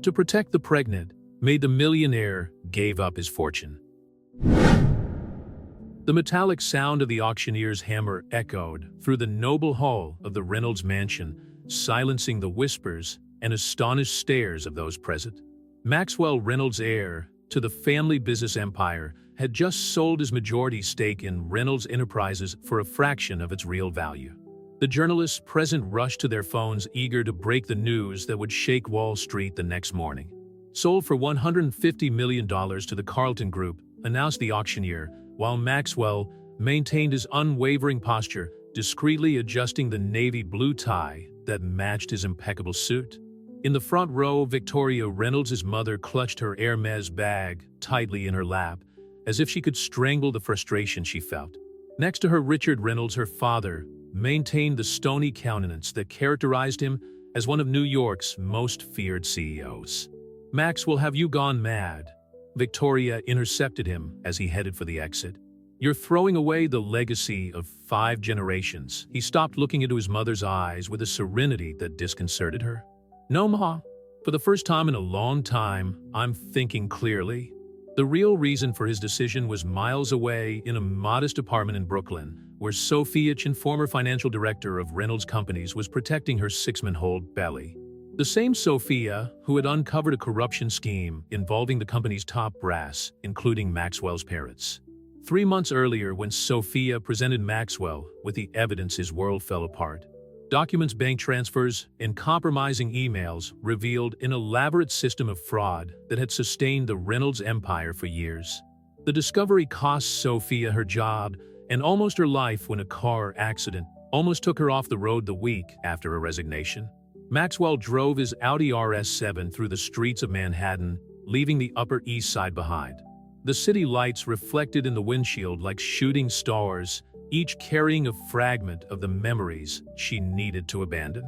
To protect the pregnant, Maid the millionaire gave up his fortune. The metallic sound of the auctioneer's hammer echoed through the noble hall of the Reynolds mansion, silencing the whispers and astonished stares of those present. Maxwell Reynolds, heir to the family business empire, had just sold his majority stake in Reynolds Enterprises for a fraction of its real value. The journalists present rushed to their phones, eager to break the news that would shake Wall Street the next morning. Sold for $150 million to the Carlton Group, announced the auctioneer, while Maxwell maintained his unwavering posture, discreetly adjusting the navy blue tie that matched his impeccable suit. In the front row, Victoria Reynolds' mother clutched her Hermes bag tightly in her lap, as if she could strangle the frustration she felt. Next to her, Richard Reynolds, her father, maintained the stony countenance that characterized him as one of New York's most feared CEOs. "Maxwell, have you gone mad?" Victoria intercepted him as he headed for the exit. "You're throwing away the legacy of 5 generations." He stopped, looking into his mother's eyes with a serenity that disconcerted her. "No, Ma. For the first time in a long time, I'm thinking clearly." The real reason for his decision was miles away in a modest apartment in Brooklyn, where Sophia Chin, former financial director of Reynolds Companies, was protecting her 6-month-old belly. The same Sophia who had uncovered a corruption scheme involving the company's top brass, including Maxwell's parents. 3 months earlier, when Sophia presented Maxwell with the evidence, his world fell apart. Documents, bank transfers, and compromising emails revealed an elaborate system of fraud that had sustained the Reynolds empire for years. The discovery cost Sophia her job and almost her life when a car accident almost took her off the road the week after her resignation. Maxwell drove his Audi RS7 through the streets of Manhattan, leaving the Upper East Side behind. The city lights reflected in the windshield like shooting stars, each carrying a fragment of the memories she needed to abandon.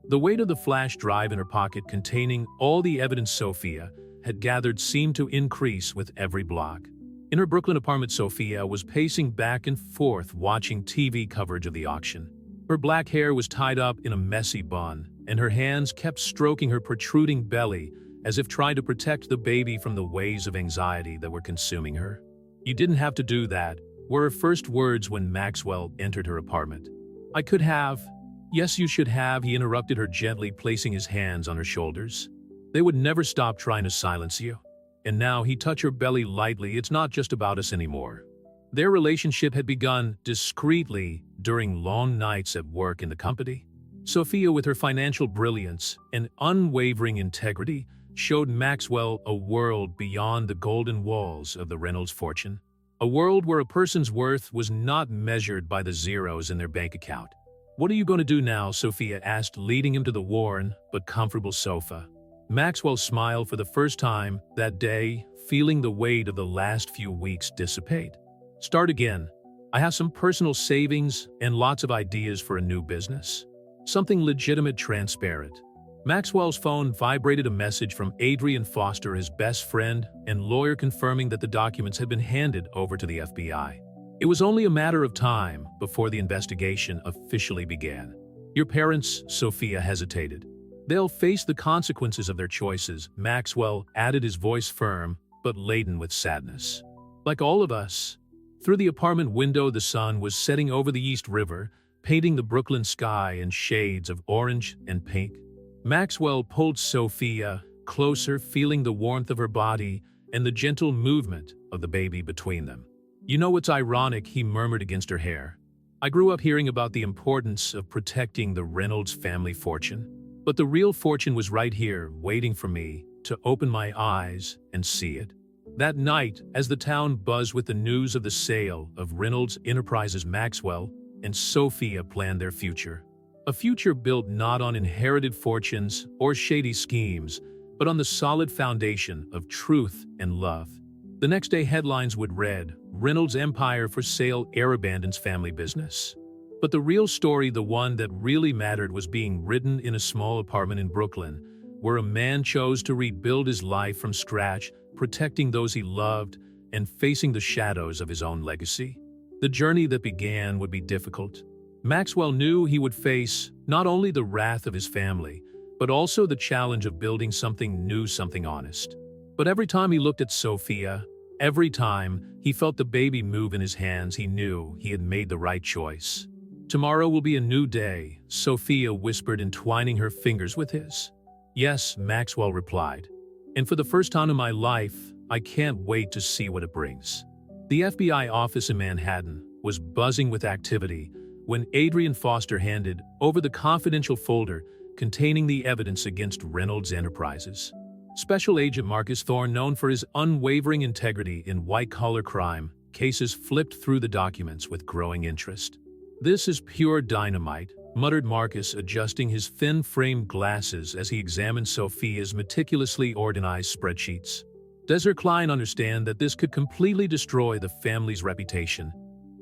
The weight of the flash drive in her pocket, containing all the evidence Sophia had gathered, seemed to increase with every block. In her Brooklyn apartment, Sophia was pacing back and forth, watching TV coverage of the auction. Her black hair was tied up in a messy bun, and her hands kept stroking her protruding belly as if trying to protect the baby from the waves of anxiety that were consuming her. "You didn't have to do that," were her first words when Maxwell entered her apartment. "I could have." "Yes, you should have," he interrupted her gently, placing his hands on her shoulders. "They would never stop trying to silence you." And now he touched her belly lightly. "It's not just about us anymore." Their relationship had begun discreetly during long nights at work in the company. Sophia, with her financial brilliance and unwavering integrity, showed Maxwell a world beyond the golden walls of the Reynolds fortune. A world where a person's worth was not measured by the zeros in their bank account. "What are you going to do now?" Sophia asked, leading him to the worn but comfortable sofa. Maxwell smiled for the first time that day, feeling the weight of the last few weeks dissipate. "Start again. I have some personal savings and lots of ideas for a new business. Something legitimate, transparent." Maxwell's phone vibrated, a message from Adrian Foster, his best friend and lawyer, confirming that the documents had been handed over to the FBI. It was only a matter of time before the investigation officially began. "Your parents," Sophia hesitated. "They'll face the consequences of their choices," Maxwell added, his voice firm but laden with sadness. "Like all of us." Through the apartment window, the sun was setting over the East River, painting the Brooklyn sky in shades of orange and pink. Maxwell pulled Sophia closer, feeling the warmth of her body and the gentle movement of the baby between them. "You know what's ironic?" he murmured against her hair. "I grew up hearing about the importance of protecting the Reynolds family fortune. But the real fortune was right here, waiting for me to open my eyes and see it." That night, as the town buzzed with the news of the sale of Reynolds Enterprises, Maxwell and Sophia planned their future. A future built not on inherited fortunes or shady schemes, but on the solid foundation of truth and love. The next day, headlines would read, "Reynolds Empire for sale, heir abandons family business." But the real story, the one that really mattered, was being written in a small apartment in Brooklyn, where a man chose to rebuild his life from scratch, protecting those he loved and facing the shadows of his own legacy. The journey that began would be difficult. Maxwell knew he would face not only the wrath of his family, but also the challenge of building something new, something honest. But every time he looked at Sophia, every time he felt the baby move in his hands, he knew he had made the right choice. "Tomorrow will be a new day," Sophia whispered, entwining her fingers with his. "Yes," Maxwell replied. "And for the first time in my life, I can't wait to see what it brings." The FBI office in Manhattan was buzzing with activity when Adrian Foster handed over the confidential folder containing the evidence against Reynolds Enterprises. Special Agent Marcus Thorne, known for his unwavering integrity in white-collar crime cases, flipped through the documents with growing interest. "This is pure dynamite," muttered Marcus, adjusting his thin-framed glasses as he examined Sophia's meticulously organized spreadsheets. "Does her client understand that this could completely destroy the family's reputation?"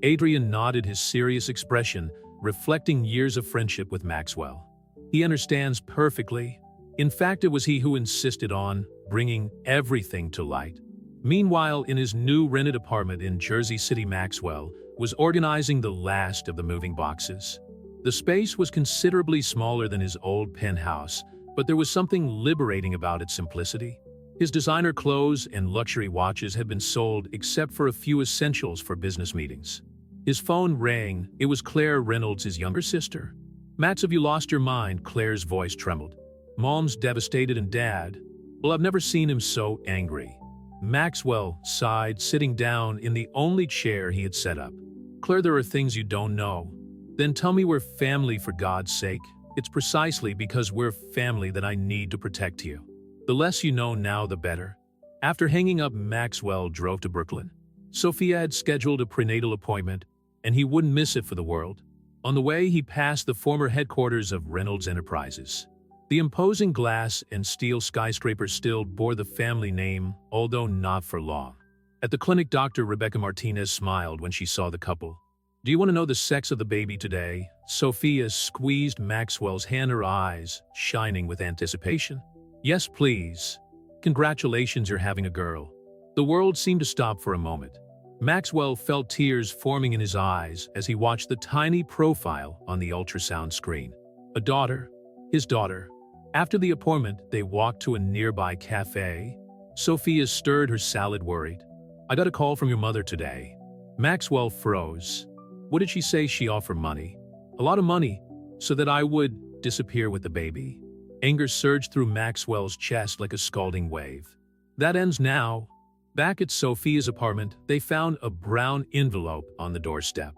Adrian nodded, his serious expression reflecting years of friendship with Maxwell. "He understands perfectly. In fact, it was he who insisted on bringing everything to light." Meanwhile, in his new rented apartment in Jersey City, Maxwell was organizing the last of the moving boxes. The space was considerably smaller than his old penthouse, but there was something liberating about its simplicity. His designer clothes and luxury watches had been sold except for a few essentials for business meetings. His phone rang. It was Claire Reynolds, his younger sister. "Max, have you lost your mind?" Claire's voice trembled. "Mom's devastated, and Dad, well, I've never seen him so angry." Maxwell sighed, sitting down in the only chair he had set up. "Claire, there are things you don't know." "Then tell me we're family, for God's sake." "It's precisely because we're family that I need to protect you. The less you know now, the better." After hanging up, Maxwell drove to Brooklyn. Sophia had scheduled a prenatal appointment, and he wouldn't miss it for the world. On the way, he passed the former headquarters of Reynolds Enterprises. The imposing glass and steel skyscraper still bore the family name, although not for long. At the clinic, Dr. Rebecca Martinez smiled when she saw the couple. "Do you want to know the sex of the baby today?" Sophia squeezed Maxwell's hand, her eyes shining with anticipation. "Yes, please. Congratulations, you're having a girl." The world seemed to stop for a moment. Maxwell felt tears forming in his eyes as he watched the tiny profile on the ultrasound screen. A daughter. His daughter. After the appointment, they walked to a nearby cafe. Sophia stirred her salad, worried. "I got a call from your mother today." Maxwell froze. "What did she say?" "She offered money. A lot of money, so that I would disappear with the baby." Anger surged through Maxwell's chest like a scalding wave. "That ends now." Back at Sophia's apartment, they found a brown envelope on the doorstep.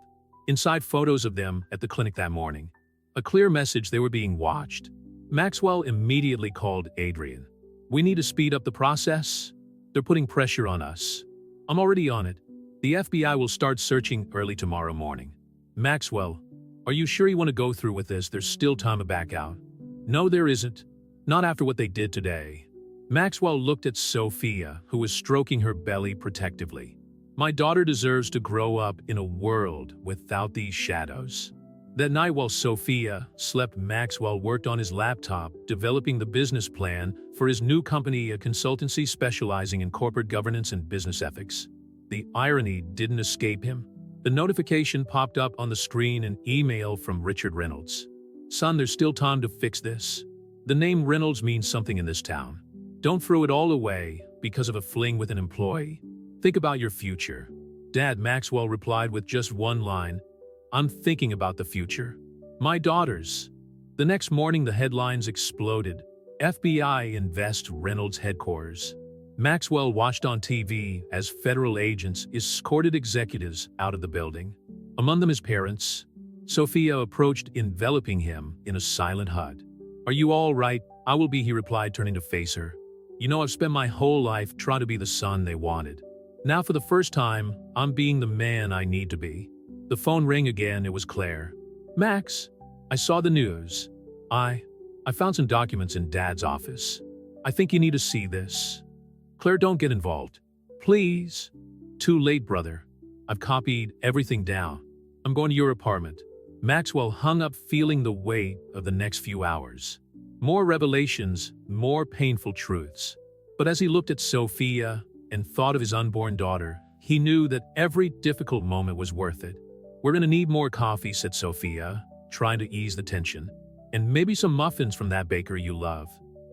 Inside, photos of them at the clinic that morning. A clear message: they were being watched. Maxwell immediately called Adrian. "We need to speed up the process. They're putting pressure on us." "I'm already on it. The FBI will start searching early tomorrow morning." "Maxwell, are you sure you want to go through with this? There's still time to back out." "No, there isn't. Not after what they did today." Maxwell looked at Sophia, who was stroking her belly protectively. "My daughter deserves to grow up in a world without these shadows." That night, while Sophia slept, Maxwell worked on his laptop, developing the business plan for his new company, a consultancy specializing in corporate governance and business ethics. The irony didn't escape him. The notification popped up on the screen, an email from Richard Reynolds. "Son, there's still time to fix this. The name Reynolds means something in this town. Don't throw it all away because of a fling with an employee. Think about your future." "Dad," Maxwell replied with just one line, "I'm thinking about the future. My daughters." The next morning, the headlines exploded. "FBI invests Reynolds headquarters." Maxwell watched on TV as federal agents escorted executives out of the building. Among them his parents. Sophia approached, enveloping him in a silent hug. "Are you all right?" "I will be," he replied, turning to face her. "You know, I've spent my whole life trying to be the son they wanted. Now, for the first time, I'm being the man I need to be." The phone rang again. It was Claire. "Max, I saw the news. I found some documents in Dad's office. I think you need to see this." "Claire, don't get involved. Please." "Too late, brother. I've copied everything down. I'm going to your apartment." Maxwell hung up, feeling the weight of the next few hours. More revelations, more painful truths. But as he looked at Sophia and thought of his unborn daughter, he knew that every difficult moment was worth it. "We're gonna need more coffee," said Sophia, trying to ease the tension. And maybe some muffins from that bakery you love."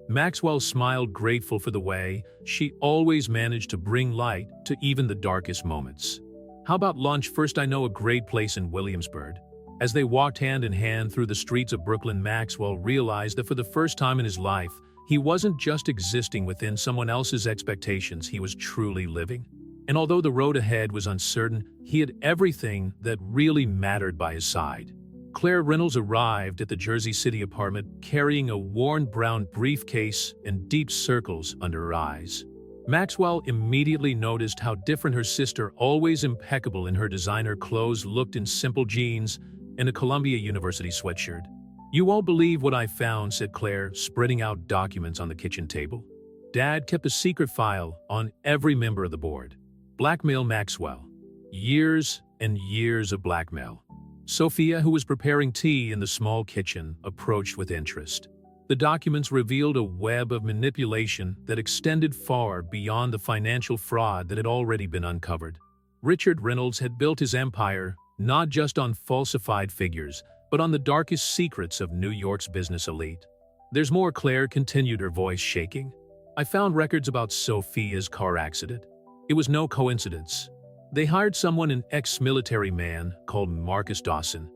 Maxwell smiled, grateful for the way she always managed to bring light to even the darkest moments. "How about lunch first? I know a great place in Williamsburg." As they walked hand in hand through the streets of Brooklyn, Maxwell realized that for the first time in his life, he wasn't just existing within someone else's expectations, he was truly living. And although the road ahead was uncertain, he had everything that really mattered by his side. Claire Reynolds arrived at the Jersey City apartment carrying a worn brown briefcase and deep circles under her eyes. Maxwell immediately noticed how different her sister, always impeccable in her designer clothes, looked in simple jeans and a Columbia University sweatshirt. "You won't believe what I found," said Claire, spreading out documents on the kitchen table. Dad kept a secret file on every member of the board. Blackmail Maxwell. Years and years of blackmail. Sophia, who was preparing tea in the small kitchen, approached with interest. The documents revealed a web of manipulation that extended far beyond the financial fraud that had already been uncovered. Richard Reynolds had built his empire not just on falsified figures, but on the darkest secrets of New York's business elite. "There's more," Claire continued, her voice shaking. "I found records about Sophia's car accident. It was no coincidence. They hired someone, an ex-military man called Marcus Dawson."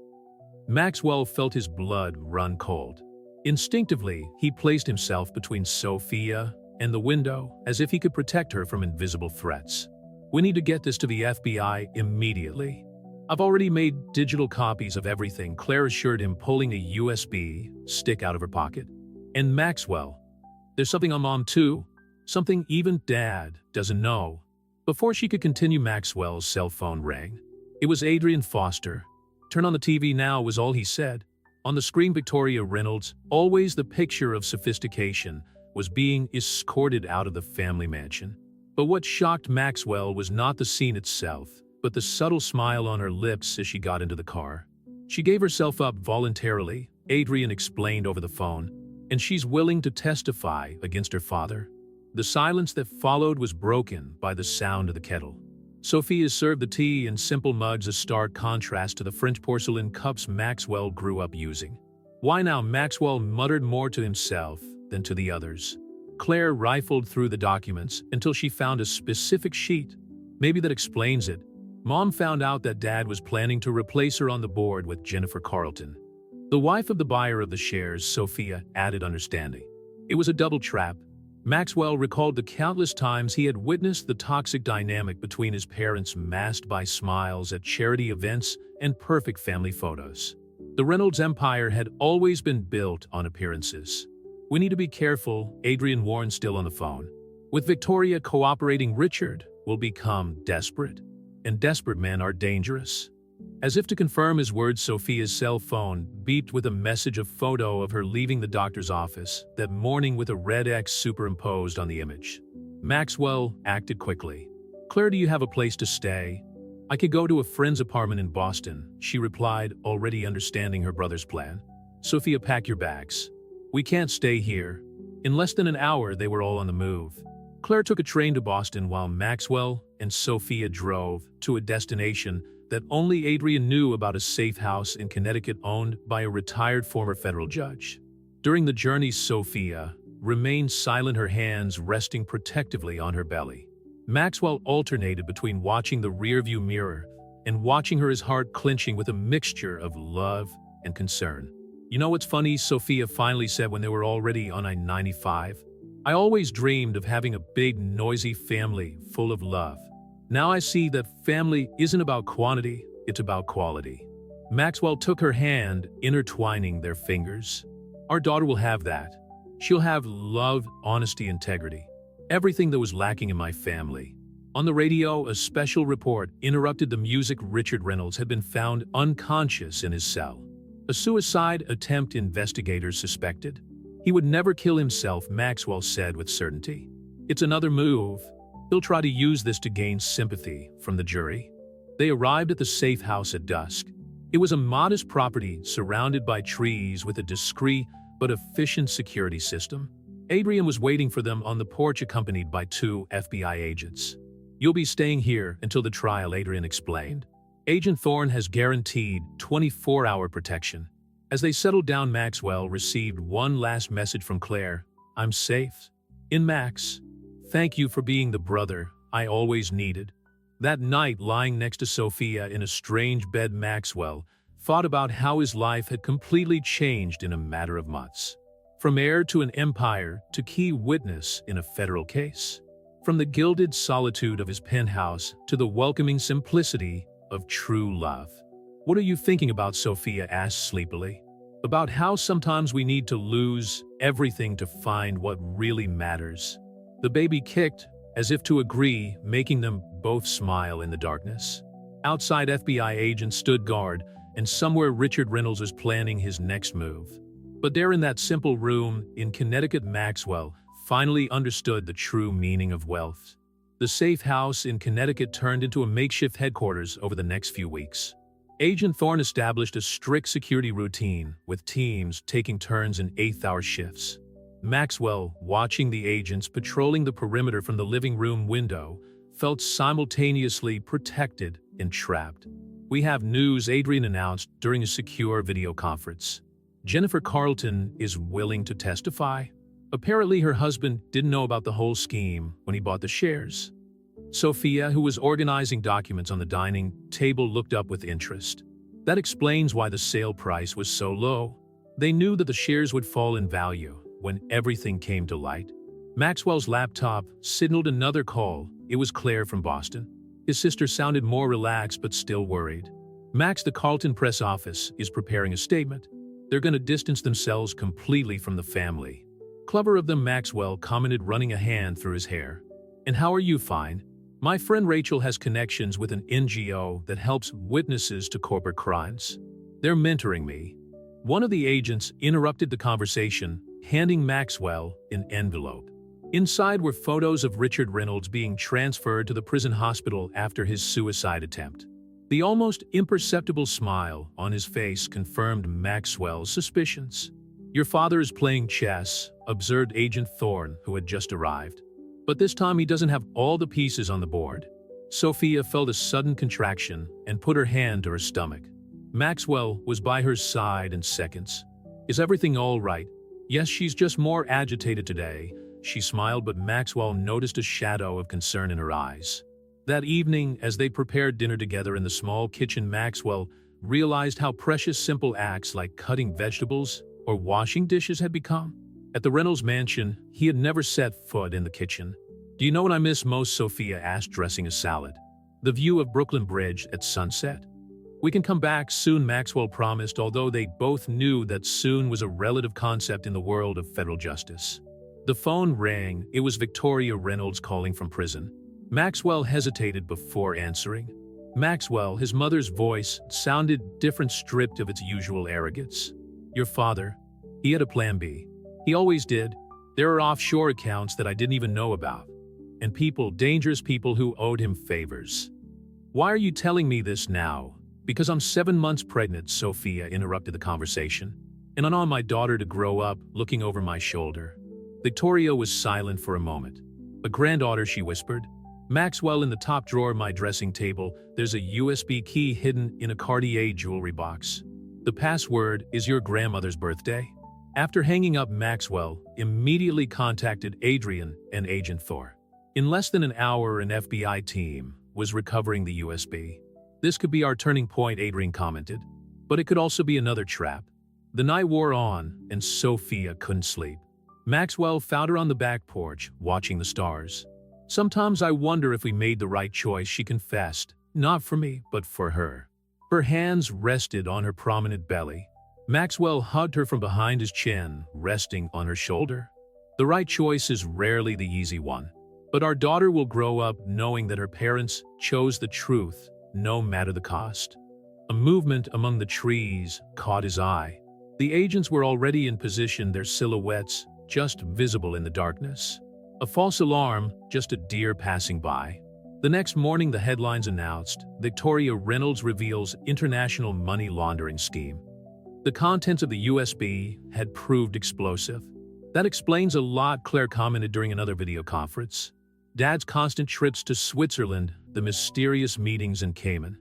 Maxwell felt his blood run cold. Instinctively, he placed himself between Sophia and the window, as if he could protect her from invisible threats. "We need to get this to the FBI immediately." "I've already made digital copies of everything," Claire assured him, pulling a USB stick out of her pocket. "And Maxwell, there's something on Mom too, something even Dad doesn't know." Before she could continue, Maxwell's cell phone rang. It was Adrian Foster. "Turn on the TV now," was all he said. On the screen, Victoria Reynolds, always the picture of sophistication, was being escorted out of the family mansion. But what shocked Maxwell was not the scene itself, but the subtle smile on her lips as she got into the car. "She gave herself up voluntarily," Adrian explained over the phone, "and she's willing to testify against her father." The silence that followed was broken by the sound of the kettle. Sophia served the tea in simple mugs, a stark contrast to the French porcelain cups Maxwell grew up using. "Why now?" Maxwell muttered, more to himself than to the others. Claire rifled through the documents until she found a specific sheet. "Maybe that explains it. Mom found out that Dad was planning to replace her on the board with Jennifer Carlton, the wife of the buyer of the shares." Sophia added understanding. It was a double trap. Maxwell recalled the countless times he had witnessed the toxic dynamic between his parents, masked by smiles at charity events and perfect family photos. The Reynolds empire had always been built on appearances. "We need to be careful," Adrian warned, still on the phone. "With Victoria cooperating, Richard will become desperate. And desperate men are dangerous." As if to confirm his words, Sophia's cell phone beeped with a message, a photo of her leaving the doctor's office that morning with a red X superimposed on the image. Maxwell acted quickly. "Claire, do you have a place to stay?" "I could go to a friend's apartment in Boston," she replied, already understanding her brother's plan. "Sophia, pack your bags. We can't stay here." In less than an hour, they were all on the move. Claire took a train to Boston while Maxwell and Sophia drove to a destination that only Adrian knew about, a safe house in Connecticut owned by a retired former federal judge. During the journey, Sophia remained silent, her hands resting protectively on her belly. Maxwell alternated between watching the rearview mirror and watching her, his heart clenching with a mixture of love and concern. "You know what's funny?" Sophia finally said when they were already on I-95. "I always dreamed of having a big, noisy family full of love. Now I see that family isn't about quantity, it's about quality." Maxwell took her hand, intertwining their fingers. "Our daughter will have that. She'll have love, honesty, integrity. Everything that was lacking in my family." On the radio, a special report interrupted the music. Richard Reynolds had been found unconscious in his cell. A suicide attempt, investigators suspected. "He would never kill himself," Maxwell said with certainty. "It's another move. He'll try to use this to gain sympathy from the jury." They arrived at the safe house at dusk. It was a modest property surrounded by trees with a discreet but efficient security system. Adrian was waiting for them on the porch, accompanied by 2 FBI agents. "You'll be staying here until the trial," Adrian explained. "Agent Thorne has guaranteed 24-hour protection." As they settled down, Maxwell received one last message from Claire. "I'm safe. In Max. Thank you for being the brother I always needed." That night, lying next to Sophia in a strange bed, Maxwell thought about how his life had completely changed in a matter of months. From heir to an empire to key witness in a federal case. From the gilded solitude of his penthouse to the welcoming simplicity of true love. "What are you thinking about?" Sophia asked sleepily. "About how sometimes we need to lose everything to find what really matters." The baby kicked, as if to agree, making them both smile in the darkness. Outside, FBI agents stood guard, and somewhere Richard Reynolds was planning his next move. But there in that simple room in Connecticut, Maxwell finally understood the true meaning of wealth. The safe house in Connecticut turned into a makeshift headquarters over the next few weeks. Agent Thorne established a strict security routine, with teams taking turns in 8-hour shifts. Maxwell, watching the agents patrolling the perimeter from the living room window, felt simultaneously protected and trapped. "We have news," Adrian announced during a secure video conference. "Jennifer Carlton is willing to testify." Apparently, her husband didn't know about the whole scheme when he bought the shares. Sophia, who was organizing documents on the dining table, looked up with interest. That explains why the sale price was so low. They knew that the shares would fall in value when everything came to light. Maxwell's laptop signaled another call. It was Claire from Boston. His sister sounded more relaxed but still worried. "Max, the Carlton press office is preparing a statement. They're going to distance themselves completely from the family." "Clever of them," Maxwell commented, running a hand through his hair. "And how are you?" "Fine. My friend Rachel has connections with an NGO that helps witnesses to corporate crimes. They're mentoring me." One of the agents interrupted the conversation, handing Maxwell an envelope. Inside were photos of Richard Reynolds being transferred to the prison hospital after his suicide attempt. The almost imperceptible smile on his face confirmed Maxwell's suspicions. "Your father is playing chess," observed Agent Thorne, who had just arrived. "But this time he doesn't have all the pieces on the board." Sophia felt a sudden contraction and put her hand to her stomach. Maxwell was by her side in seconds. "Is everything all right?" "Yes, she's just more agitated today." She smiled, but Maxwell noticed a shadow of concern in her eyes. That evening, as they prepared dinner together in the small kitchen, Maxwell realized how precious simple acts like cutting vegetables or washing dishes had become. At the Reynolds mansion, he had never set foot in the kitchen. "Do you know what I miss most?" Sophia asked, dressing a salad. "The view of Brooklyn Bridge at sunset." "We can come back soon," Maxwell promised, although they both knew that soon was a relative concept in the world of federal justice. The phone rang. It was Victoria Reynolds calling from prison. Maxwell hesitated before answering. Maxwell, his mother's voice, sounded different, stripped of its usual arrogance. "Your father, he had a plan B. He always did. There are offshore accounts that I didn't even know about. And people, dangerous people who owed him favors." "Why are you telling me this now?" "Because I'm 7 months pregnant," Sophia interrupted the conversation. "And I want my daughter to grow up looking over my shoulder." Victoria was silent for a moment. "A granddaughter," she whispered. "Maxwell, in the top drawer of my dressing table, there's a USB key hidden in a Cartier jewelry box. The password is your grandmother's birthday." After hanging up, Maxwell immediately contacted Adrian and Agent Thorne. In less than an hour, an FBI team was recovering the USB. "This could be our turning point," Adrian commented. "But it could also be another trap." The night wore on, and Sophia couldn't sleep. Maxwell found her on the back porch, watching the stars. "Sometimes I wonder if we made the right choice," she confessed. "Not for me, but for her." Her hands rested on her prominent belly. Maxwell hugged her from behind his chin, resting on her shoulder. "The right choice is rarely the easy one. But our daughter will grow up knowing that her parents chose the truth, no matter the cost." A movement among the trees caught his eye. The agents were already in position, their silhouettes just visible in the darkness. A false alarm, just a deer passing by. The next morning, the headlines announced, "Victoria Reynolds reveals international money laundering scheme." The contents of the USB had proved explosive. "That explains a lot," Claire commented during another video conference. "Dad's constant trips to Switzerland, the mysterious meetings in Cayman."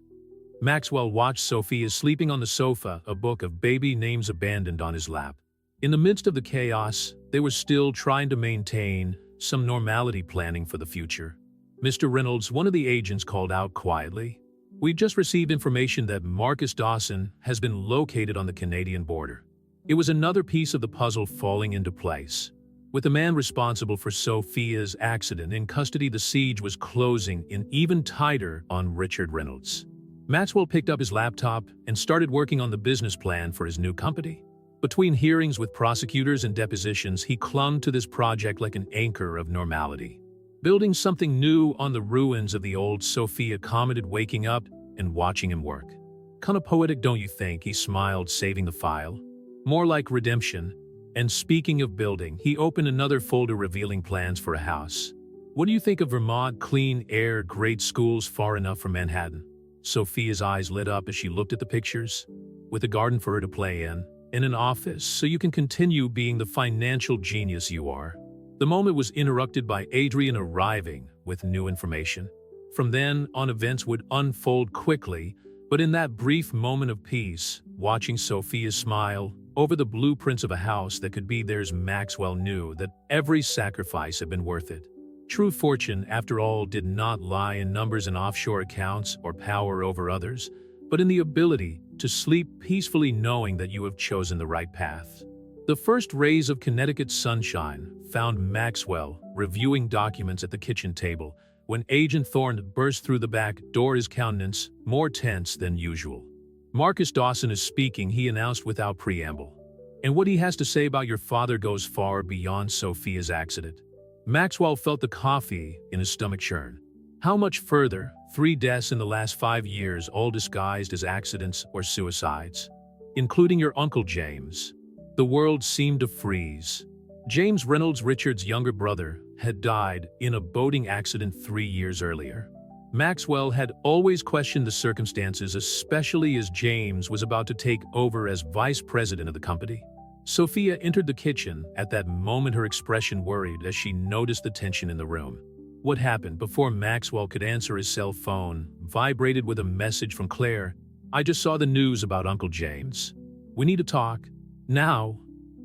Maxwell watched Sophia sleeping on the sofa, a book of baby names abandoned on his lap. In the midst of the chaos, they were still trying to maintain some normality, planning for the future. Mr. Reynolds, one of the agents, called out quietly. "We've just received information that Marcus Dawson has been located on the Canadian border." It was another piece of the puzzle falling into place. With the man responsible for Sophia's accident in custody, the siege was closing in even tighter on Richard Reynolds. Maxwell picked up his laptop and started working on the business plan for his new company. Between hearings with prosecutors and depositions, he clung to this project like an anchor of normality. Building something new on the ruins of the old, Sophia commented, waking up and watching him work. "Kinda poetic, don't you think?" He smiled, saving the file. "More like redemption." And speaking of building, he opened another folder revealing plans for a house. "What do you think of Vermont? Clean air, great schools, far enough from Manhattan." Sophia's eyes lit up as she looked at the pictures. "With a garden for her to play in an office, so you can continue being the financial genius you are." The moment was interrupted by Adrian arriving with new information. From then on, events would unfold quickly, but in that brief moment of peace, watching Sophia smile over the blueprints of a house that could be theirs, Maxwell knew that every sacrifice had been worth it. True fortune, after all, did not lie in numbers and offshore accounts or power over others, but in the ability to sleep peacefully knowing that you have chosen the right path. The first rays of Connecticut sunshine found Maxwell reviewing documents at the kitchen table when Agent Thorne burst through the back door, his countenance more tense than usual. "Marcus Dawson is speaking," he announced without preamble. "And what he has to say about your father goes far beyond Sophia's accident." Maxwell felt the coffee in his stomach churn. How much further? 3 deaths in the last 5 years, all disguised as accidents or suicides. Including your Uncle James. The world seemed to freeze. James Reynolds, Richard's younger brother, had died in a boating accident 3 years earlier. Maxwell had always questioned the circumstances, especially as James was about to take over as vice president of the company. Sophia entered the kitchen. At that moment, her expression worried as she noticed the tension in the room. What happened? Before Maxwell could answer, his cell phone vibrated with a message from Claire. "I just saw the news about Uncle James. We need to talk. Now."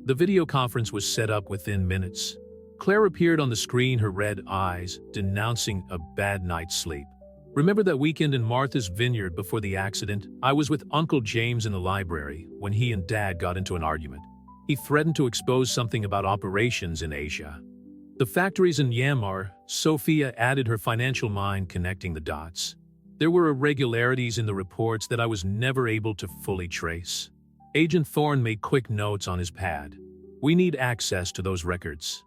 The video conference was set up within minutes. Claire appeared on the screen, her red eyes denouncing a bad night's sleep. "Remember that weekend in Martha's Vineyard before the accident? I was with Uncle James in the library when he and Dad got into an argument. He threatened to expose something about operations in Asia. The factories in Myanmar." Sophia added, her financial mind connecting the dots. "There were irregularities in the reports that I was never able to fully trace." Agent Thorne made quick notes on his pad. "We need access to those records."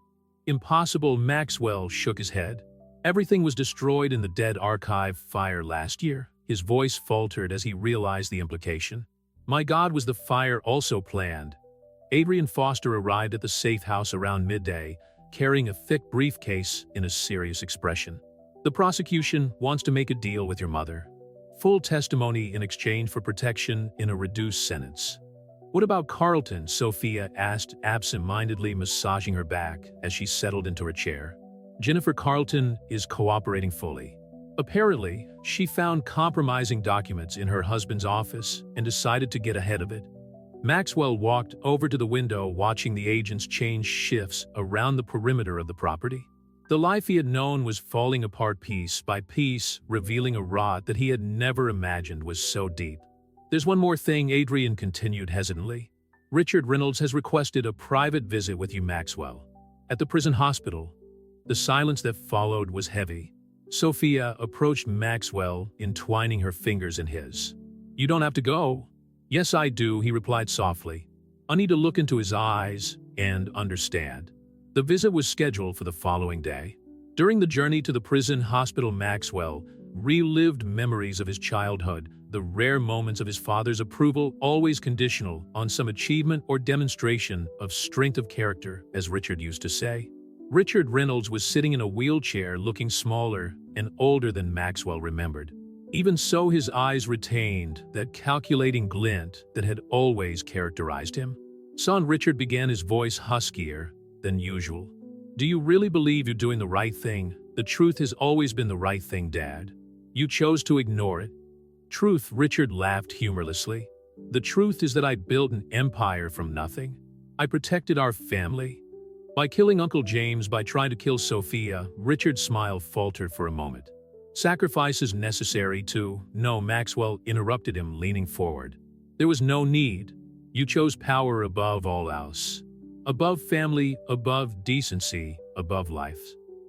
"Impossible." Maxwell shook his head. "Everything was destroyed in the Dead Archive fire last year." His voice faltered as he realized the implication. "My God, was the fire also planned?" Adrian Foster arrived at the safe house around midday, carrying a thick briefcase in a serious expression. "The prosecution wants to make a deal with your mother. Full testimony in exchange for protection in a reduced sentence." "What about Carlton?" Sophia asked, absent-mindedly massaging her back as she settled into her chair. "Jennifer Carlton is cooperating fully. Apparently, she found compromising documents in her husband's office and decided to get ahead of it." Maxwell walked over to the window, watching the agents change shifts around the perimeter of the property. The life he had known was falling apart piece by piece, revealing a rot that he had never imagined was so deep. "There's one more thing," Adrian continued hesitantly. "Richard Reynolds has requested a private visit with you, Maxwell. At the prison hospital." The silence that followed was heavy. Sophia approached Maxwell, entwining her fingers in his. "You don't have to go." "Yes, I do," he replied softly. "I need to look into his eyes and understand." The visit was scheduled for the following day. During the journey to the prison hospital, Maxwell relived memories of his childhood, the rare moments of his father's approval, always conditional on some achievement or demonstration of strength of character, as Richard used to say. Richard Reynolds was sitting in a wheelchair, looking smaller and older than Maxwell remembered. Even so, his eyes retained that calculating glint that had always characterized him. "Son," Richard began, his voice huskier than usual. "Do you really believe you're doing the right thing? The truth has always been the right thing, Dad. You chose to ignore it." Truth, Richard laughed humorlessly. The truth is that I built an empire from nothing. I protected our family. By killing Uncle James, by trying to kill Sophia, Richard's smile faltered for a moment. Sacrifices necessary to— No, Maxwell interrupted him, leaning forward. There was no need. You chose power above all else. Above family, above decency, above life.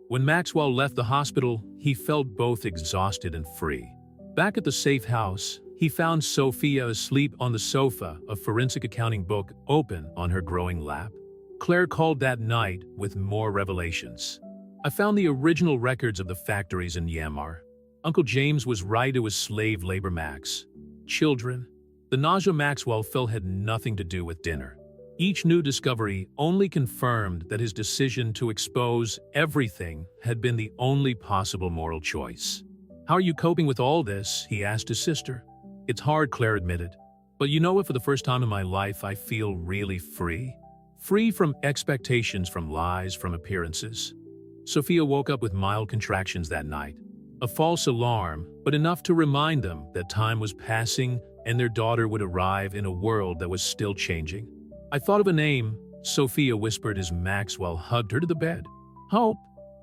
When Maxwell left the hospital, he felt both exhausted and free. Back at the safe house, he found Sophia asleep on the sofa, a forensic accounting book open on her growing lap. Claire called that night with more revelations. I found the original records of the factories in Myanmar. Uncle James was right, it was slave labor. Max. Children. The nausea Maxwell felt had nothing to do with dinner. Each new discovery only confirmed that his decision to expose everything had been the only possible moral choice. How are you coping with all this? He asked his sister. It's hard, Claire admitted. But you know what, for the first time in my life, I feel really free. Free from expectations, from lies, from appearances. Sophia woke up with mild contractions that night. A false alarm, but enough to remind them that time was passing and their daughter would arrive in a world that was still changing. I thought of a name, Sophia whispered as Maxwell hugged her to the bed. Hope.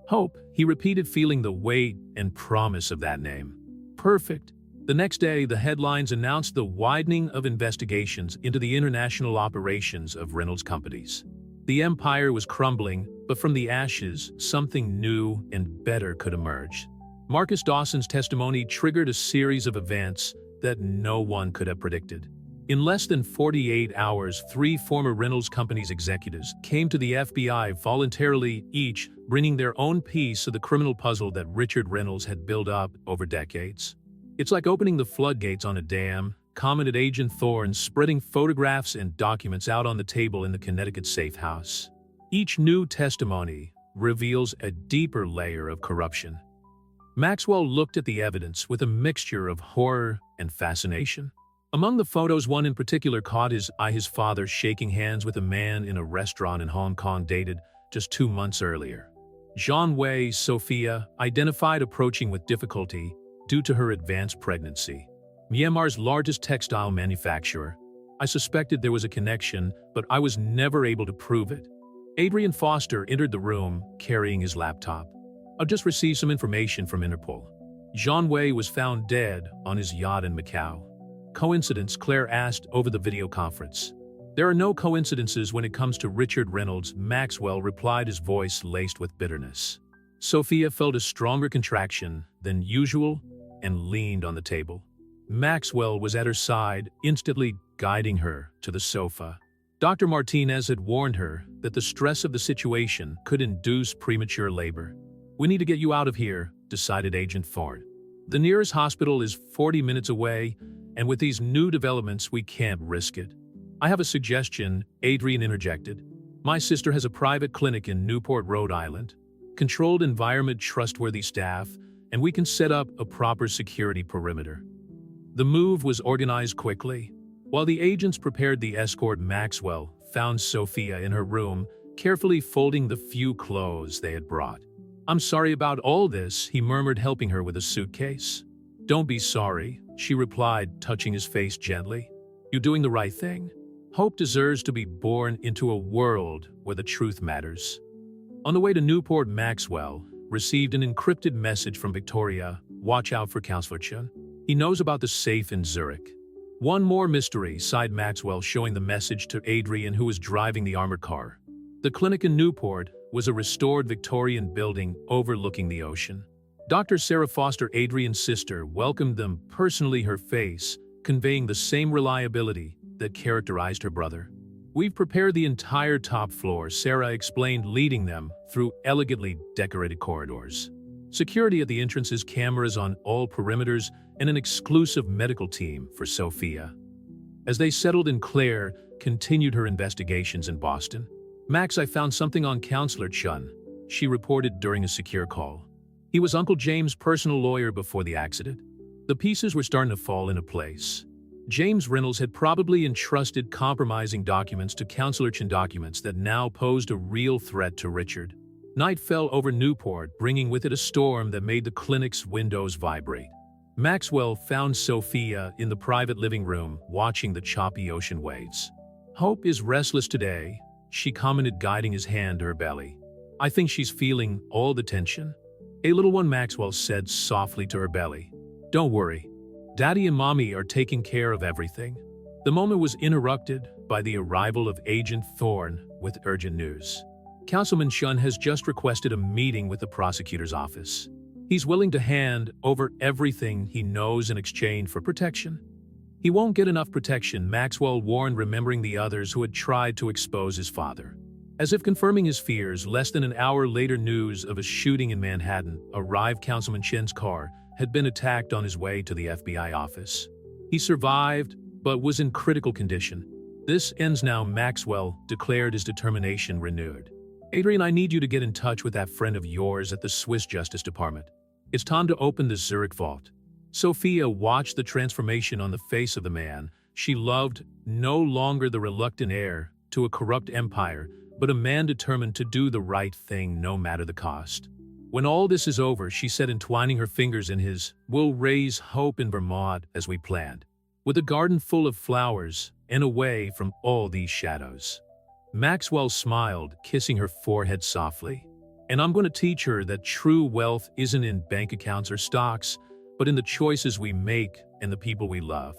Hope, he repeated, feeling the weight and promise of that name. Perfect. The next day, the headlines announced the widening of investigations into the international operations of Reynolds companies. The empire was crumbling, but from the ashes, something new and better could emerge. Marcus Dawson's testimony triggered a series of events that no one could have predicted. In less than 48 hours, 3 former Reynolds Companies executives came to the FBI voluntarily, each bringing their own piece of the criminal puzzle that Richard Reynolds had built up over decades. It's like opening the floodgates on a dam, commented Agent Thorne, spreading photographs and documents out on the table in the Connecticut safe house. Each new testimony reveals a deeper layer of corruption. Maxwell looked at the evidence with a mixture of horror and fascination. Among the photos, one in particular caught his eye: his father shaking hands with a man in a restaurant in Hong Kong, dated just 2 months earlier. Zhang Wei, Sophia, identified, approaching with difficulty due to her advanced pregnancy. Myanmar's largest textile manufacturer. I suspected there was a connection, but I was never able to prove it. Adrian Foster entered the room, carrying his laptop. I've just received some information from Interpol. Zhang Wei was found dead on his yacht in Macau. Coincidence? Claire asked over the video conference. There are no coincidences when it comes to Richard Reynolds, Maxwell replied, his voice laced with bitterness. Sophia felt a stronger contraction than usual and leaned on the table. Maxwell was at her side, instantly guiding her to the sofa. Dr. Martinez had warned her that the stress of the situation could induce premature labor. We need to get you out of here, decided Agent Thorne. The nearest hospital is 40 minutes away, and with these new developments, we can't risk it. I have a suggestion, Adrian interjected. My sister has a private clinic in Newport, Rhode Island. Controlled environment, trustworthy staff, and we can set up a proper security perimeter. The move was organized quickly. While the agents prepared the escort, Maxwell found Sophia in her room, carefully folding the few clothes they had brought. I'm sorry about all this, he murmured, helping her with a suitcase. Don't be sorry, she replied, touching his face gently. You're doing the right thing. Hope deserves to be born into a world where the truth matters. On the way to Newport, Maxwell received an encrypted message from Victoria. Watch out for Counselor Chun. He knows about the safe in Zurich. One more mystery, sighed Maxwell, showing the message to Adrian, who was driving the armored car. The clinic in Newport was a restored Victorian building overlooking the ocean. Dr. Sarah Foster, Adrian's sister, welcomed them personally, her face conveying the same reliability that characterized her brother. We've prepared the entire top floor, Sarah explained, leading them through elegantly decorated corridors. Security at the entrances, cameras on all perimeters, and an exclusive medical team for Sophia. As they settled in, Claire continued her investigations in Boston. Max, I found something on Counselor Chun, she reported during a secure call. He was Uncle James' personal lawyer before the accident. The pieces were starting to fall into place. James Reynolds had probably entrusted compromising documents to Counselor Chun, documents that now posed a real threat to Richard. Night fell over Newport, bringing with it a storm that made the clinic's windows vibrate. Maxwell found Sophia in the private living room watching the choppy ocean waves. "Hope is restless today," she commented, guiding his hand to her belly. "I think she's feeling all the tension." "A little one," Maxwell said softly to her belly. "Don't worry. Daddy and Mommy are taking care of everything." The moment was interrupted by the arrival of Agent Thorne with urgent news. "Councilman Shun has just requested a meeting with the prosecutor's office. He's willing to hand over everything he knows in exchange for protection." "He won't get enough protection," Maxwell warned, remembering the others who had tried to expose his father. As if confirming his fears, less than an hour later, news of a shooting in Manhattan arrived. Councilman Shen's car had been attacked on his way to the FBI office. He survived, but was in critical condition. "This ends now," Maxwell declared, his determination renewed. "Adrian, I need you to get in touch with that friend of yours at the Swiss Justice Department. It's time to open the Zurich vault." Sophia watched the transformation on the face of the man she loved, no longer the reluctant heir to a corrupt empire, but a man determined to do the right thing no matter the cost. "When all this is over," she said, entwining her fingers in his, "we'll raise hope in Vermont as we planned, with a garden full of flowers and away from all these shadows." Maxwell smiled, kissing her forehead softly. "And I'm going to teach her that true wealth isn't in bank accounts or stocks, but in the choices we make and the people we love."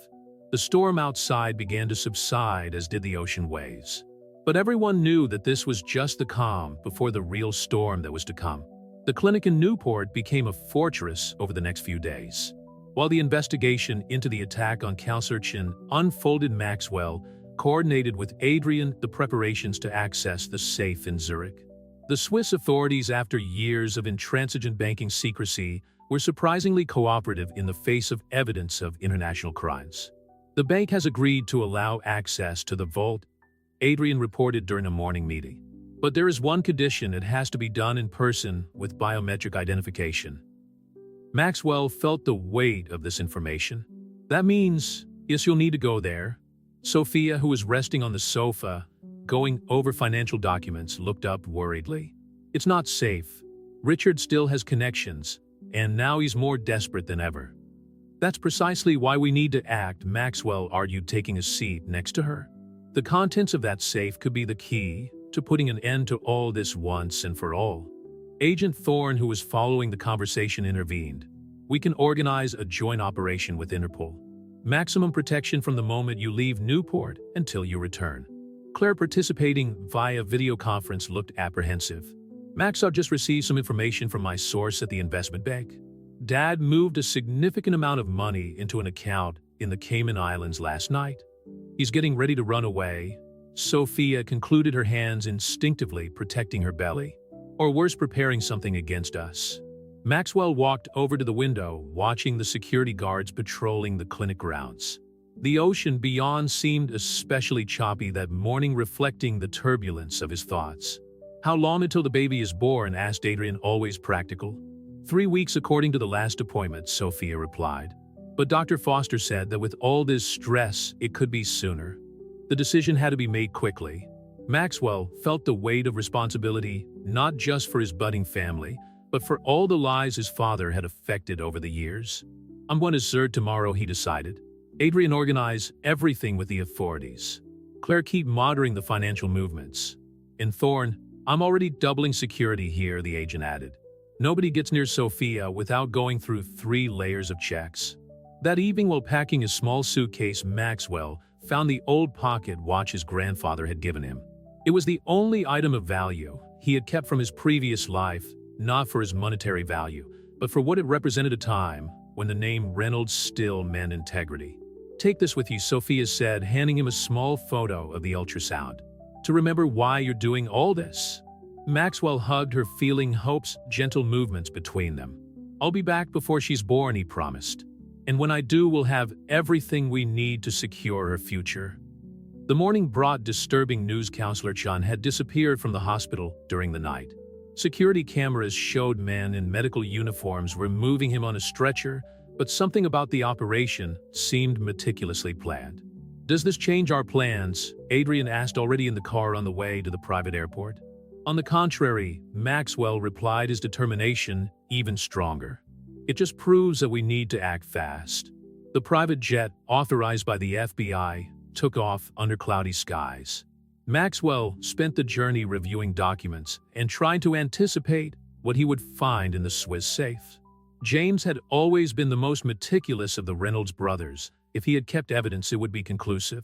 The storm outside began to subside, as did the ocean waves. But everyone knew that this was just the calm before the real storm that was to come. The clinic in Newport became a fortress over the next few days. While the investigation into the attack on Counselor Chin unfolded, Maxwell coordinated with Adrian the preparations to access the safe in Zurich. The Swiss authorities, after years of intransigent banking secrecy, were surprisingly cooperative in the face of evidence of international crimes. "The bank has agreed to allow access to the vault," Adrian reported during a morning meeting. "But there is one condition: it has to be done in person with biometric identification." Maxwell felt the weight of this information. "That means, yes, you'll need to go there." Sophia, who was resting on the sofa, going over financial documents, looked up worriedly. "It's not safe. Richard still has connections, and now he's more desperate than ever." "That's precisely why we need to act," Maxwell argued, taking a seat next to her. "The contents of that safe could be the key to putting an end to all this once and for all." Agent Thorne, who was following the conversation, intervened. "We can organize a joint operation with Interpol. Maximum protection from the moment you leave Newport until you return." Claire, participating via video conference, looked apprehensive. "Max, I've just received some information from my source at the investment bank. Dad moved a significant amount of money into an account in the Cayman Islands last night. He's getting ready to run away." Sophia concluded, her hands instinctively protecting her belly. "Or worse, preparing something against us." Maxwell walked over to the window, watching the security guards patrolling the clinic grounds. The ocean beyond seemed especially choppy that morning, reflecting the turbulence of his thoughts. "How long until the baby is born?" asked Adrian, always practical. 3 weeks according to the last appointment," Sophia replied. "But Dr. Foster said that with all this stress, it could be sooner." The decision had to be made quickly. Maxwell felt the weight of responsibility, not just for his budding family, but for all the lives his father had affected over the years. "I'm going to Zurich tomorrow," he decided. "Adrian, organize everything with the authorities. Claire, keep monitoring the financial movements. And Thorne, I'm already doubling security here," the agent added. "Nobody gets near Sophia without going through 3 layers of checks." That evening, while packing his small suitcase, Maxwell found the old pocket watch his grandfather had given him. It was the only item of value he had kept from his previous life, not for its monetary value, but for what it represented, a time when the name Reynolds still meant integrity. "Take this with you," Sophia said, handing him a small photo of the ultrasound. "To remember why you're doing all this." Maxwell hugged her, feeling hope's gentle movements between them. "I'll be back before she's born," he promised. "And when I do, we'll have everything we need to secure her future." The morning brought disturbing news. Counselor Chan had disappeared from the hospital during the night. Security cameras showed men in medical uniforms removing him on a stretcher, but something about the operation seemed meticulously planned. "Does this change our plans?" Adrian asked, already in the car on the way to the private airport. "On the contrary," Maxwell replied, his determination even stronger. It just proves that we need to act fast. The private jet, authorized by the FBI, took off under cloudy skies. Maxwell spent the journey reviewing documents and trying to anticipate what he would find in the Swiss safe. James had always been the most meticulous of the Reynolds brothers. If he had kept evidence, it would be conclusive.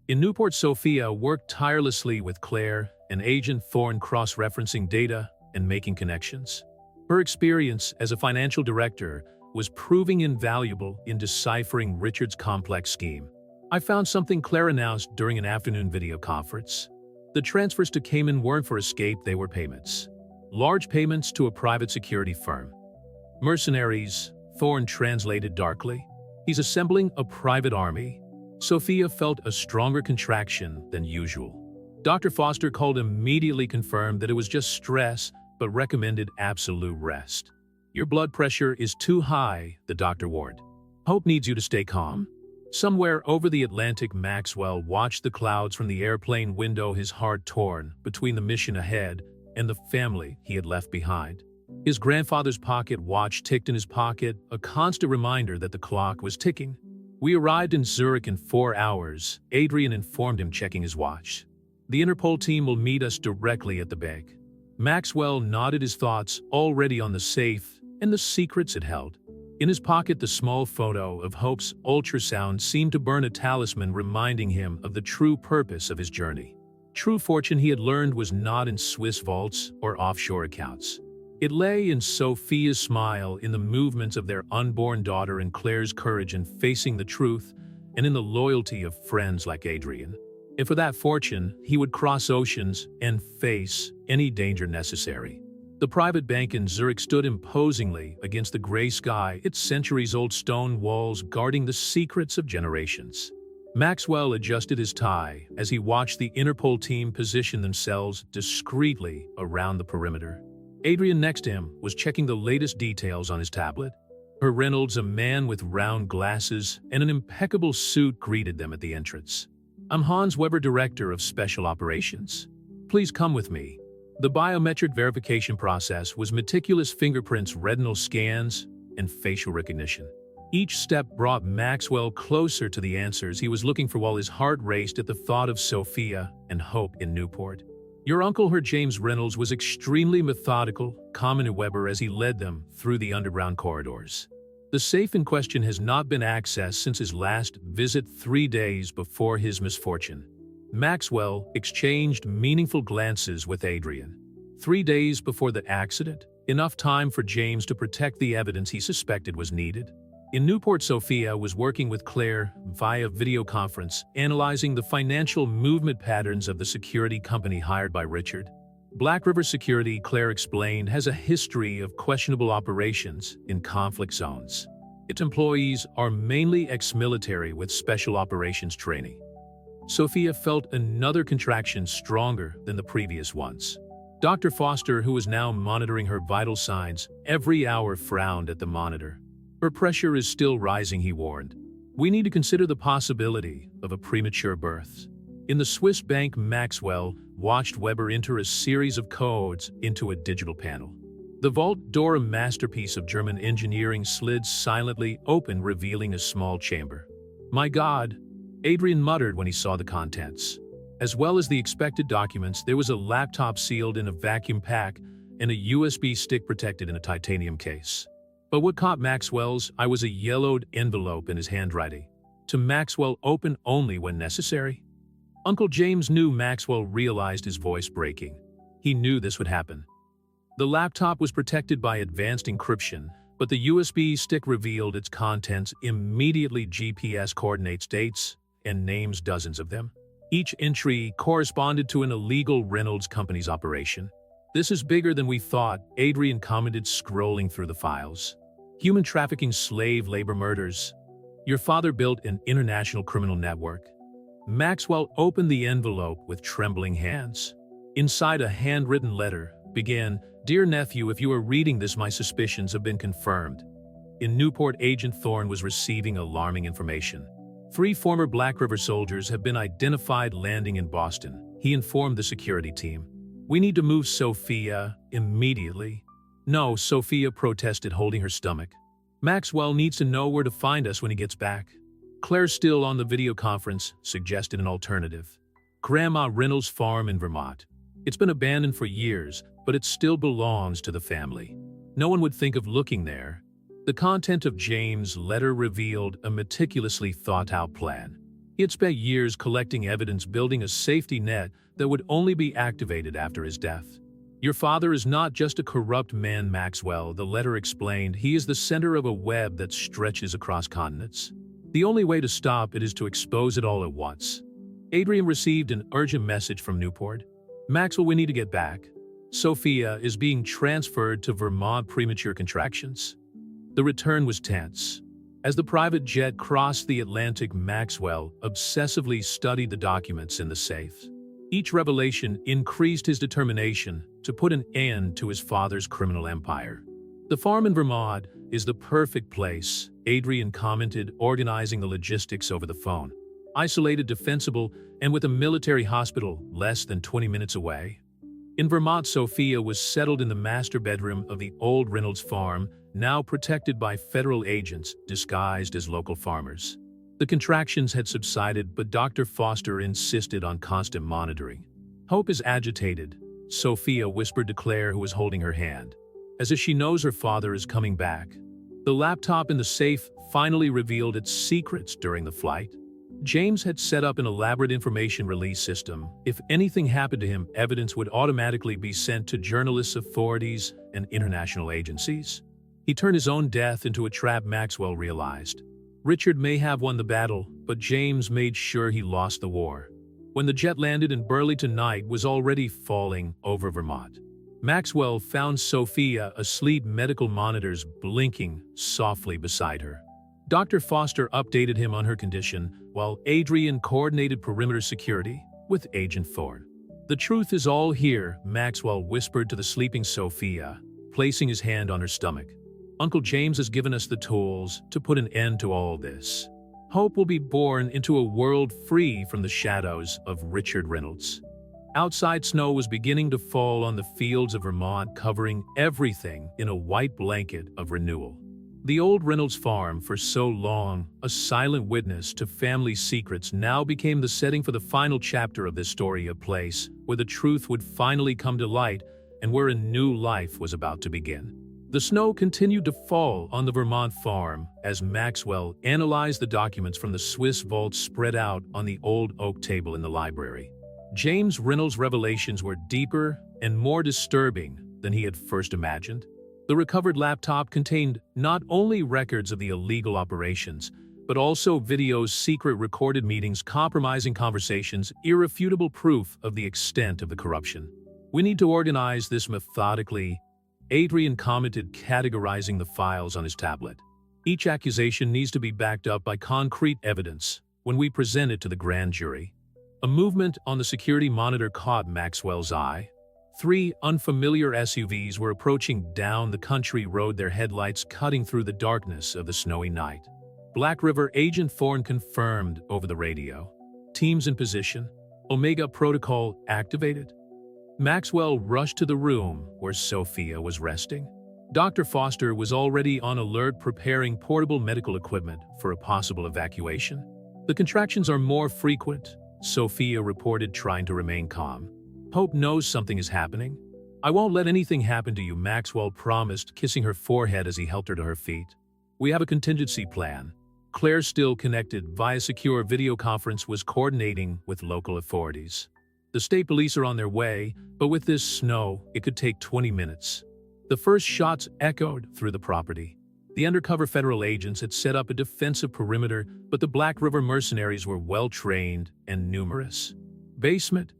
In Newport, Sophia worked tirelessly with Claire and Agent Thorne, cross-referencing data and making connections. Her experience as a financial director was proving invaluable in deciphering Richard's complex scheme. "I found something," Claire announced during an afternoon video conference. The transfers to Cayman weren't for escape, they were payments. Large payments to a private security firm. "Mercenaries," Thorne translated darkly. "He's assembling a private army." Sophia felt a stronger contraction than usual. Dr. Foster called immediately confirmed that it was just stress, but recommended absolute rest. "Your blood pressure is too high," the doctor warned. "Hope needs you to stay calm." Somewhere over the Atlantic, Maxwell watched the clouds from the airplane window, his heart torn between the mission ahead and the family he had left behind. His grandfather's pocket watch ticked in his pocket, a constant reminder that the clock was ticking. "We arrived in Zurich in 4 hours," Adrian informed him, checking his watch. "The Interpol team will meet us directly at the bank." Maxwell nodded, his thoughts already on the safe and the secrets it held. In his pocket, the small photo of Hope's ultrasound seemed to burn a talisman, reminding him of the true purpose of his journey. True fortune, he had learned, was not in Swiss vaults or offshore accounts. It lay in Sophia's smile, in the movements of their unborn daughter, and Claire's courage in facing the truth, and in the loyalty of friends like Adrian. And for that fortune, he would cross oceans and face any danger necessary. The private bank in Zurich stood imposingly against the gray sky, its centuries-old stone walls guarding the secrets of generations. Maxwell adjusted his tie as he watched the Interpol team position themselves discreetly around the perimeter. Adrian, next to him, was checking the latest details on his tablet. Her Reynolds, a man with round glasses and an impeccable suit, greeted them at the entrance. "I'm Hans Weber, Director of Special Operations. Please come with me." The biometric verification process was meticulous: fingerprints, retinal scans, and facial recognition. Each step brought Maxwell closer to the answers he was looking for, while his heart raced at the thought of Sophia and Hope in Newport. "Your uncle," her James Reynolds was extremely methodical, commented Weber as he led them through the underground corridors. "The safe in question has not been accessed since his last visit 3 days before his misfortune." Maxwell exchanged meaningful glances with Adrian. 3 days before the accident, enough time for James to protect the evidence he suspected was needed. In Newport, Sophia was working with Claire via video conference, analyzing the financial movement patterns of the security company hired by Richard. Black River Security, Claire explained, has a history of questionable operations in conflict zones. Its employees are mainly ex-military with special operations training. Sophia felt another contraction, stronger than the previous ones. Dr. Foster, who was now monitoring her vital signs every hour, frowned at the monitor. "Her pressure is still rising," he warned. "We need to consider the possibility of a premature birth." In the Swiss bank, Maxwell watched Weber enter a series of codes into a digital panel. The vault door, a masterpiece of German engineering, slid silently open, revealing a small chamber. "My God," Adrian muttered when he saw the contents. As well as the expected documents, there was a laptop sealed in a vacuum pack and a USB stick protected in a titanium case. But what caught Maxwell's eye was a yellowed envelope in his handwriting. "To Maxwell, open only when necessary." Uncle James knew. Maxwell realized, his voice breaking. He knew this would happen. The laptop was protected by advanced encryption, but the USB stick revealed its contents immediately: GPS coordinates, dates, and names, dozens of them. Each entry corresponded to an illegal Reynolds Company's operation. "This is bigger than we thought," Adrian commented, scrolling through the files. "Human trafficking, slave labor, murders. Your father built an international criminal network." Maxwell opened the envelope with trembling hands. Inside, a handwritten letter began, "Dear nephew, if you are reading this, my suspicions have been confirmed. In Newport, Agent Thorne was receiving alarming information. 3 former Black River soldiers have been identified landing in Boston," he informed the security team. "We need to move Sophia immediately." "No," Sophia protested, holding her stomach. Maxwell needs to know where to find us when he gets back. Claire, still on the video conference, suggested an alternative. Grandma Reynolds' farm in Vermont. It's been abandoned for years, but it still belongs to the family. No one would think of looking there. The content of James' letter revealed a meticulously thought-out plan. He had spent years collecting evidence, building a safety net that would only be activated after his death. Your father is not just a corrupt man, Maxwell, the letter explained. He is the center of a web that stretches across continents. The only way to stop it is to expose it all at once. Adrian received an urgent message from Newport. Maxwell, we need to get back. Sophia is being transferred to Vermont. Premature contractions. The return was tense. As the private jet crossed the Atlantic, Maxwell obsessively studied the documents in the safe. Each revelation increased his determination to put an end to his father's criminal empire. The farm in Vermont is the perfect place, Adrian commented, organizing the logistics over the phone. Isolated, defensible, and with a military hospital less than 20 minutes away. In Vermont, Sophia was settled in the master bedroom of the old Reynolds farm, now protected by federal agents disguised as local farmers. The contractions had subsided, but Dr. Foster insisted on constant monitoring. Hope is agitated, Sophia whispered to Claire, who was holding her hand, as if she knows her father is coming back. The laptop in the safe finally revealed its secrets during the flight. James had set up an elaborate information release system. If anything happened to him, evidence would automatically be sent to journalists, authorities, and international agencies. He turned his own death into a trap, Maxwell realized. Richard may have won the battle, but James made sure he lost the war. When the jet landed in Burlington, night was already falling over Vermont. Maxwell found Sophia asleep, medical monitors blinking softly beside her. Dr. Foster updated him on her condition, while Adrian coordinated perimeter security with Agent Thorne. The truth is all here, Maxwell whispered to the sleeping Sophia, placing his hand on her stomach. Uncle James has given us the tools to put an end to all this. Hope will be born into a world free from the shadows of Richard Reynolds. Outside, snow was beginning to fall on the fields of Vermont, covering everything in a white blanket of renewal. The old Reynolds farm, for so long a silent witness to family secrets, now became the setting for the final chapter of this story, a place where the truth would finally come to light and where a new life was about to begin. The snow continued to fall on the Vermont farm as Maxwell analyzed the documents from the Swiss vaults spread out on the old oak table in the library. James Reynolds' revelations were deeper and more disturbing than he had first imagined. The recovered laptop contained not only records of the illegal operations, but also videos, secret recorded meetings, compromising conversations, irrefutable proof of the extent of the corruption. We need to organize this methodically, Adrian commented, categorizing the files on his tablet. Each accusation needs to be backed up by concrete evidence when we present it to the grand jury. A movement on the security monitor caught Maxwell's eye. 3 unfamiliar SUVs were approaching down the country road, their headlights cutting through the darkness of the snowy night. Black River, Agent Thorne confirmed over the radio. Teams in position. Omega protocol activated. Maxwell rushed to the room where Sophia was resting. Dr. Foster was already on alert, preparing portable medical equipment for a possible evacuation. The contractions are more frequent, Sophia reported, trying to remain calm. Hope knows something is happening. I won't let anything happen to you, Maxwell promised, kissing her forehead as he helped her to her feet. We have a contingency plan. Claire, still connected via secure video conference, was coordinating with local authorities. The state police are on their way, but with this snow, it could take 20 minutes. The first shots echoed through the property. The undercover federal agents had set up a defensive perimeter, but the Black River mercenaries were well-trained and numerous. Basement,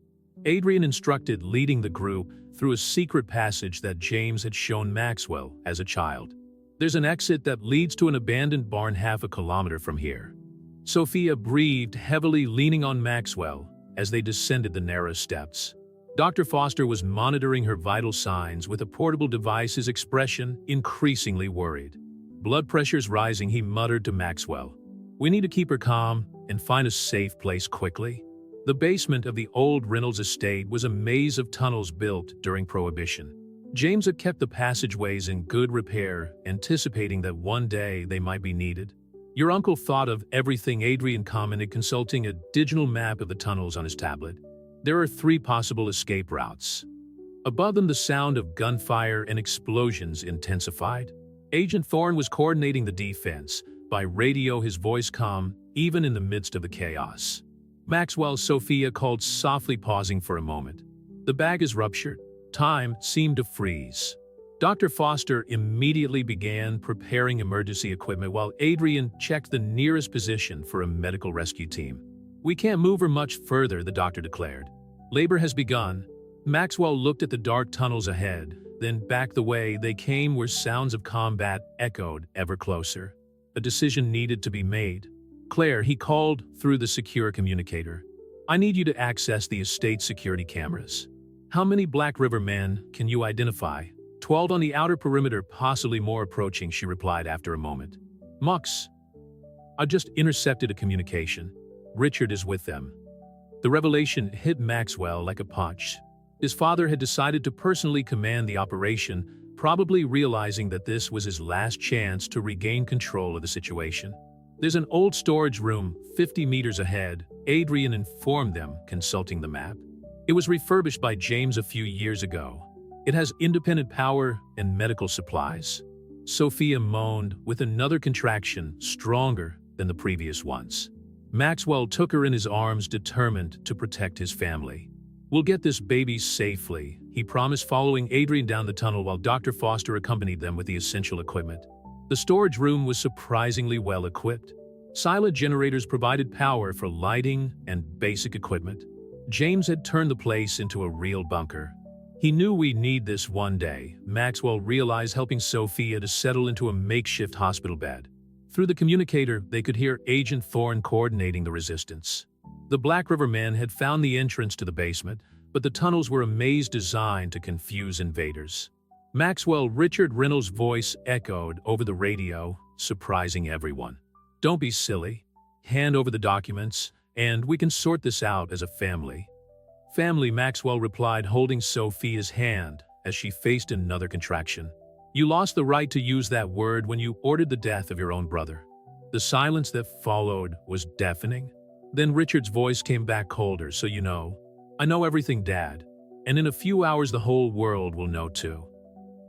Adrian instructed, leading the group through a secret passage that James had shown Maxwell as a child. There's an exit that leads to an abandoned barn half a kilometer from here. Sophia breathed heavily, leaning on Maxwell as they descended the narrow steps. Dr. Foster was monitoring her vital signs with a portable device, his expression increasingly worried. Blood pressure's rising, he muttered to Maxwell. We need to keep her calm and find a safe place quickly. The basement of the old Reynolds estate was a maze of tunnels built during Prohibition. James had kept the passageways in good repair, anticipating that one day they might be needed. Your uncle thought of everything, Adrian commented, consulting a digital map of the tunnels on his tablet. There are 3 possible escape routes. Above them, the sound of gunfire and explosions intensified. Agent Thorne was coordinating the defense. By radio, his voice calm, even in the midst of the chaos. Maxwell, Sophia called softly, pausing for a moment. The bag is ruptured. Time seemed to freeze. Dr. Foster immediately began preparing emergency equipment while Adrian checked the nearest position for a medical rescue team. We can't move her much further, the doctor declared. Labor has begun. Maxwell looked at the dark tunnels ahead, then back the way they came where sounds of combat echoed ever closer. A decision needed to be made. Claire, he called through the secure communicator. I need you to access the estate security cameras. How many Black River men can you identify? 12 on the outer perimeter, possibly more approaching, she replied after a moment. Mux, I just intercepted a communication. Richard is with them. The revelation hit Maxwell like a punch. His father had decided to personally command the operation, probably realizing that this was his last chance to regain control of the situation. There's an old storage room 50 meters ahead, Adrian informed them, consulting the map. It was refurbished by James a few years ago. It has independent power and medical supplies. Sophia moaned with another contraction stronger than the previous ones. Maxwell took her in his arms, determined to protect his family. We'll get this baby safely, he promised, following Adrian down the tunnel while Dr. Foster accompanied them with the essential equipment. The storage room was surprisingly well equipped. Silent generators provided power for lighting and basic equipment. James had turned the place into a real bunker. He knew we'd need this one day, Maxwell realized, helping Sophia to settle into a makeshift hospital bed. Through the communicator, they could hear Agent Thorne coordinating the resistance. The Black River men had found the entrance to the basement, but the tunnels were a maze designed to confuse invaders. Maxwell, Richard Reynolds' voice echoed over the radio, surprising everyone. Don't be silly. Hand over the documents, and we can sort this out as a family. Family, Maxwell replied, holding Sophia's hand as she faced another contraction. You lost the right to use that word when you ordered the death of your own brother. The silence that followed was deafening. Then Richard's voice came back colder. So you know, I know everything, Dad, and in a few hours the whole world will know too.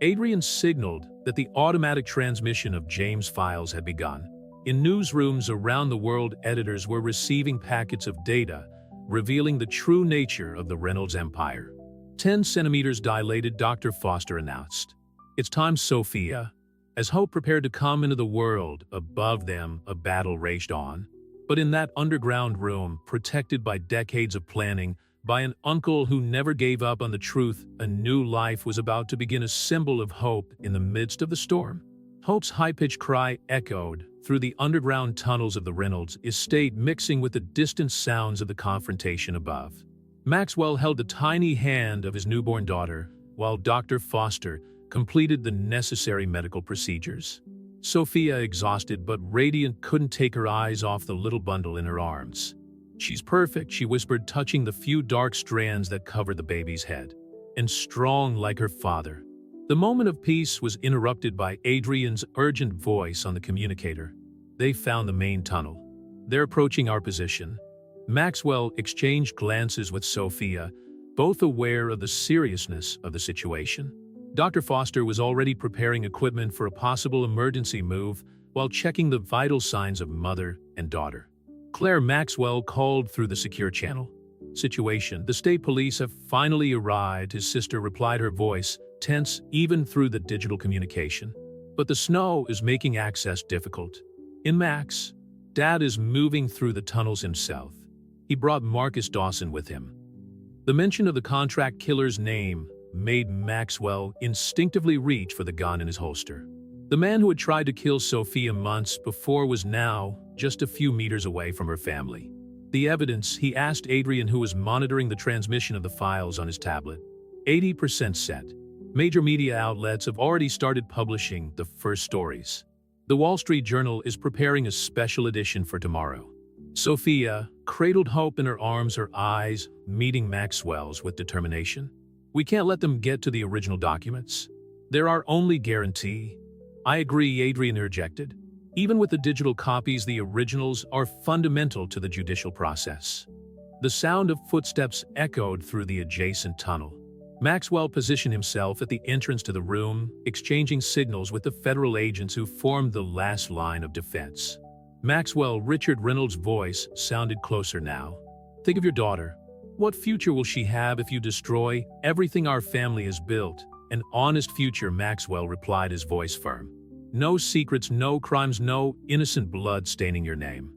Adrian signaled that the automatic transmission of James' files had begun. In newsrooms around the world, editors were receiving packets of data, revealing the true nature of the Reynolds empire. 10 centimeters dilated, Dr. Foster announced. It's time, Sophia. As hope prepared to come into the world, above them a battle raged on. But in that underground room, protected by decades of planning, by an uncle who never gave up on the truth, a new life was about to begin, a symbol of hope in the midst of the storm. Hope's high-pitched cry echoed through the underground tunnels of the Reynolds estate, mixing with the distant sounds of the confrontation above. Maxwell held the tiny hand of his newborn daughter, while Dr. Foster completed the necessary medical procedures. Sophia, exhausted but radiant, couldn't take her eyes off the little bundle in her arms. She's perfect, she whispered, touching the few dark strands that covered the baby's head. And strong like her father. The moment of peace was interrupted by Adrian's urgent voice on the communicator. They found the main tunnel. They're approaching our position. Maxwell exchanged glances with Sophia, both aware of the seriousness of the situation. Dr. Foster was already preparing equipment for a possible emergency move while checking the vital signs of mother and daughter. Claire, Maxwell called through the secure channel. Situation: the state police have finally arrived, his sister replied, her voice tense even through the digital communication. But the snow is making access difficult. In Max, Dad is moving through the tunnels himself. He brought Marcus Dawson with him. The mention of the contract killer's name made Maxwell instinctively reach for the gun in his holster. The man who had tried to kill Sophia months before was now just a few meters away from her family. The evidence, he asked Adrian, who was monitoring the transmission of the files on his tablet. 80% set. Major media outlets have already started publishing the first stories. The Wall Street Journal is preparing a special edition for tomorrow. Sophia cradled hope in her arms, her eyes meeting Maxwell's with determination. We can't let them get to the original documents. They're our only guarantee. I agree, Adrian interjected. Even with the digital copies, the originals are fundamental to the judicial process. The sound of footsteps echoed through the adjacent tunnel. Maxwell positioned himself at the entrance to the room, exchanging signals with the federal agents who formed the last line of defense. Maxwell, Richard Reynolds' voice sounded closer now. Think of your daughter. What future will she have if you destroy everything our family has built? An honest future, Maxwell replied, his voice firm. No secrets, no crimes, no innocent blood staining your name.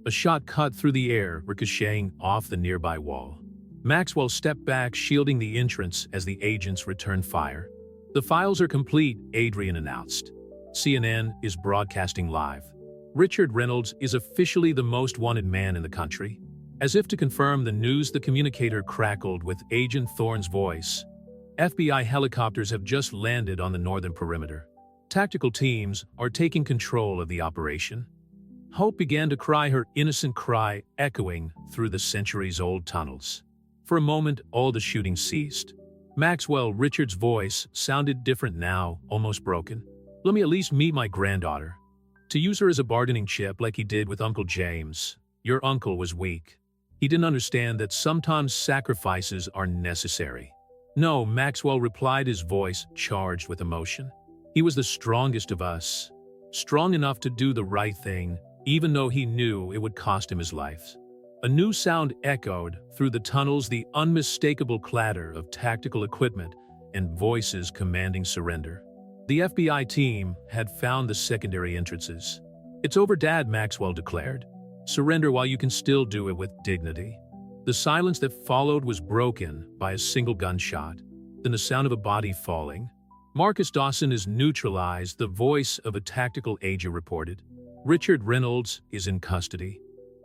A shot cut through the air, ricocheting off the nearby wall. Maxwell stepped back, shielding the entrance as the agents returned fire. The files are complete, Adrian announced. CNN is broadcasting live. Richard Reynolds is officially the most wanted man in the country. As if to confirm the news, the communicator crackled with Agent Thorne's voice. FBI helicopters have just landed on the northern perimeter. Tactical teams are taking control of the operation. Hope began to cry her innocent cry, echoing through the centuries-old tunnels. For a moment, all the shooting ceased. Maxwell, Richard's voice sounded different now, almost broken. Let me at least meet my granddaughter. To use her as a bargaining chip like he did with Uncle James. Your uncle was weak. He didn't understand that sometimes sacrifices are necessary. No, Maxwell replied, his voice charged with emotion. He was the strongest of us. Strong enough to do the right thing, even though he knew it would cost him his life. A new sound echoed through the tunnels, the unmistakable clatter of tactical equipment and voices commanding surrender. The FBI team had found the secondary entrances. It's over, Dad, Maxwell declared. Surrender while you can still do it with dignity. The silence that followed was broken by a single gunshot, then the sound of a body falling. Marcus Dawson is neutralized, the voice of a tactical agent reported. Richard Reynolds is in custody.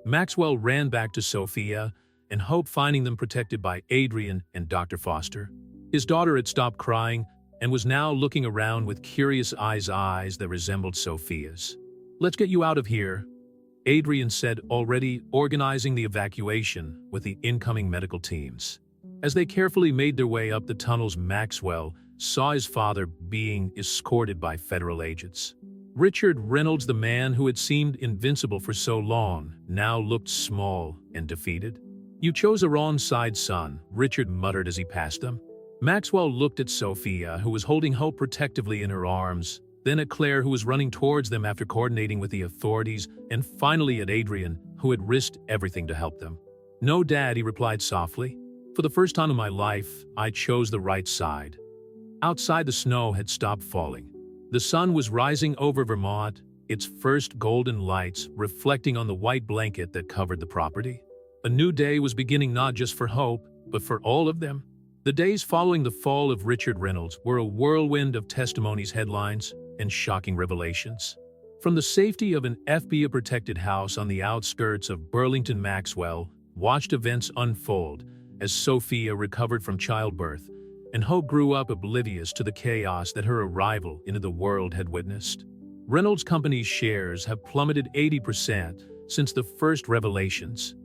Maxwell ran back to Sophia and Hope, finding them protected by Adrian and Dr. Foster. His daughter had stopped crying and was now looking around with curious eyes that resembled Sophia's. Let's get you out of here, Adrian said, already organizing the evacuation with the incoming medical teams. As they carefully made their way up the tunnels, Maxwell saw his father being escorted by federal agents. Richard Reynolds, the man who had seemed invincible for so long, now looked small and defeated. You chose a wrong side, son, Richard muttered as he passed them. Maxwell looked at Sophia, who was holding Hope protectively in her arms, then at Claire, who was running towards them after coordinating with the authorities, and finally at Adrian, who had risked everything to help them. No, Dad, he replied softly. For the first time in my life, I chose the right side. Outside, the snow had stopped falling. The sun was rising over Vermont, its first golden lights reflecting on the white blanket that covered the property. A new day was beginning, not just for Hope, but for all of them. The days following the fall of Richard Reynolds were a whirlwind of testimonies, headlines, and shocking revelations. From the safety of an FBI-protected house on the outskirts of Burlington, Maxwell watched events unfold as Sophia recovered from childbirth, and Hope grew up oblivious to the chaos that her arrival into the world had witnessed. Reynolds Company's shares have plummeted 80% since the first revelations,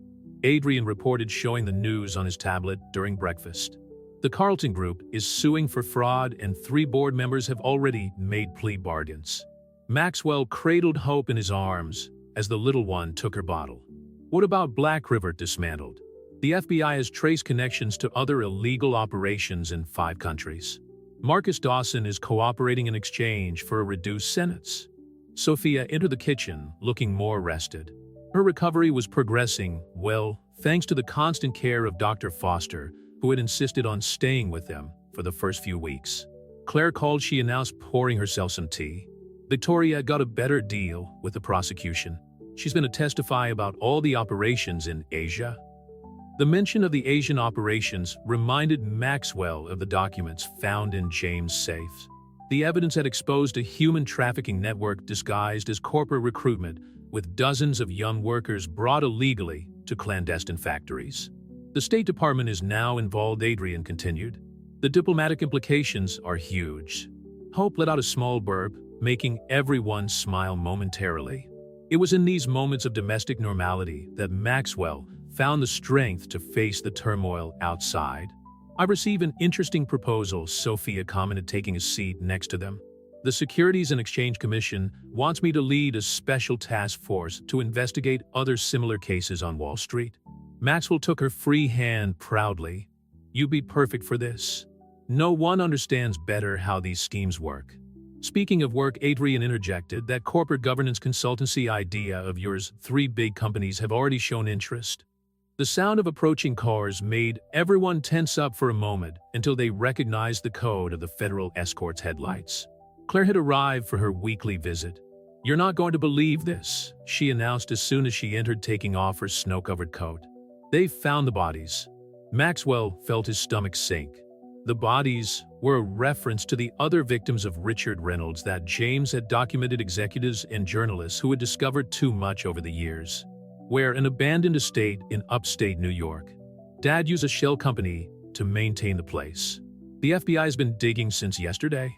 Adrian reported, showing the news on his tablet during breakfast. The Carlton Group is suing for fraud, and 3 board members have already made plea bargains. Maxwell cradled Hope in his arms as the little one took her bottle. What about Black River dismantled? The FBI has traced connections to other illegal operations in 5 countries. Marcus Dawson is cooperating in exchange for a reduced sentence. Sophia entered the kitchen, looking more rested. Her recovery was progressing well, thanks to the constant care of Dr. Foster, who had insisted on staying with them for the first few weeks. Claire called, she announced, pouring herself some tea. Victoria got a better deal with the prosecution. She's going to testify about all the operations in Asia. The mention of the Asian operations reminded Maxwell of the documents found in James' safe. The evidence had exposed a human trafficking network disguised as corporate recruitment, with dozens of young workers brought illegally to clandestine factories. The State Department is now involved, Adrian continued. The diplomatic implications are huge. Hope let out a small burp, making everyone smile momentarily. It was in these moments of domestic normality that Maxwell found the strength to face the turmoil outside. I receive an interesting proposal, Sophia commented, taking a seat next to them. The Securities and Exchange Commission wants me to lead a special task force to investigate other similar cases on Wall Street. Maxwell took her free hand proudly. You'd be perfect for this. No one understands better how these schemes work. Speaking of work, Adrian interjected, that corporate governance consultancy idea of yours, 3 big companies have already shown interest. The sound of approaching cars made everyone tense up for a moment until they recognized the code of the Federal Escort's headlights. Claire had arrived for her weekly visit. You're not going to believe this, she announced as soon as she entered, taking off her snow-covered coat. They've found the bodies. Maxwell felt his stomach sink. The bodies were a reference to the other victims of Richard Reynolds that James had documented, executives and journalists who had discovered too much over the years. Where an abandoned estate in upstate New York. Dad used a shell company to maintain the place. The FBI has been digging since yesterday.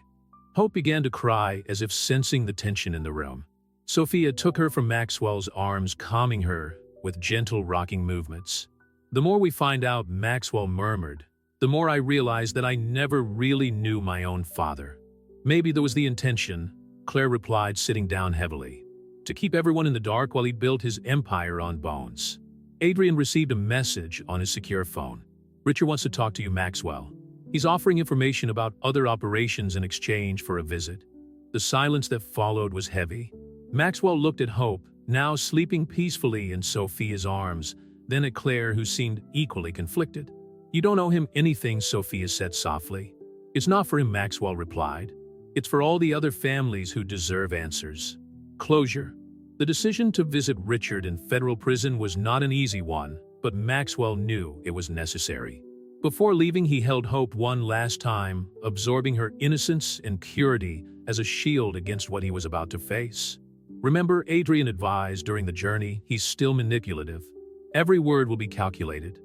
Hope began to cry, as if sensing the tension in the room. Sophia took her from Maxwell's arms, calming her with gentle rocking movements. The more we find out, Maxwell murmured, the more I realize that I never really knew my own father. Maybe that was the intention, Claire replied, sitting down heavily. To keep everyone in the dark while he built his empire on bones. Adrian received a message on his secure phone. Richard wants to talk to you, Maxwell. He's offering information about other operations in exchange for a visit. The silence that followed was heavy. Maxwell looked at Hope, now sleeping peacefully in Sophia's arms, then at Claire, who seemed equally conflicted. You don't owe him anything, Sophia said softly. It's not for him, Maxwell replied. It's for all the other families who deserve answers. Closure. The decision to visit Richard in federal prison was not an easy one, but Maxwell knew it was necessary. Before leaving, he held Hope one last time, absorbing her innocence and purity as a shield against what he was about to face. Remember, Adrian advised during the journey, he's still manipulative. Every word will be calculated.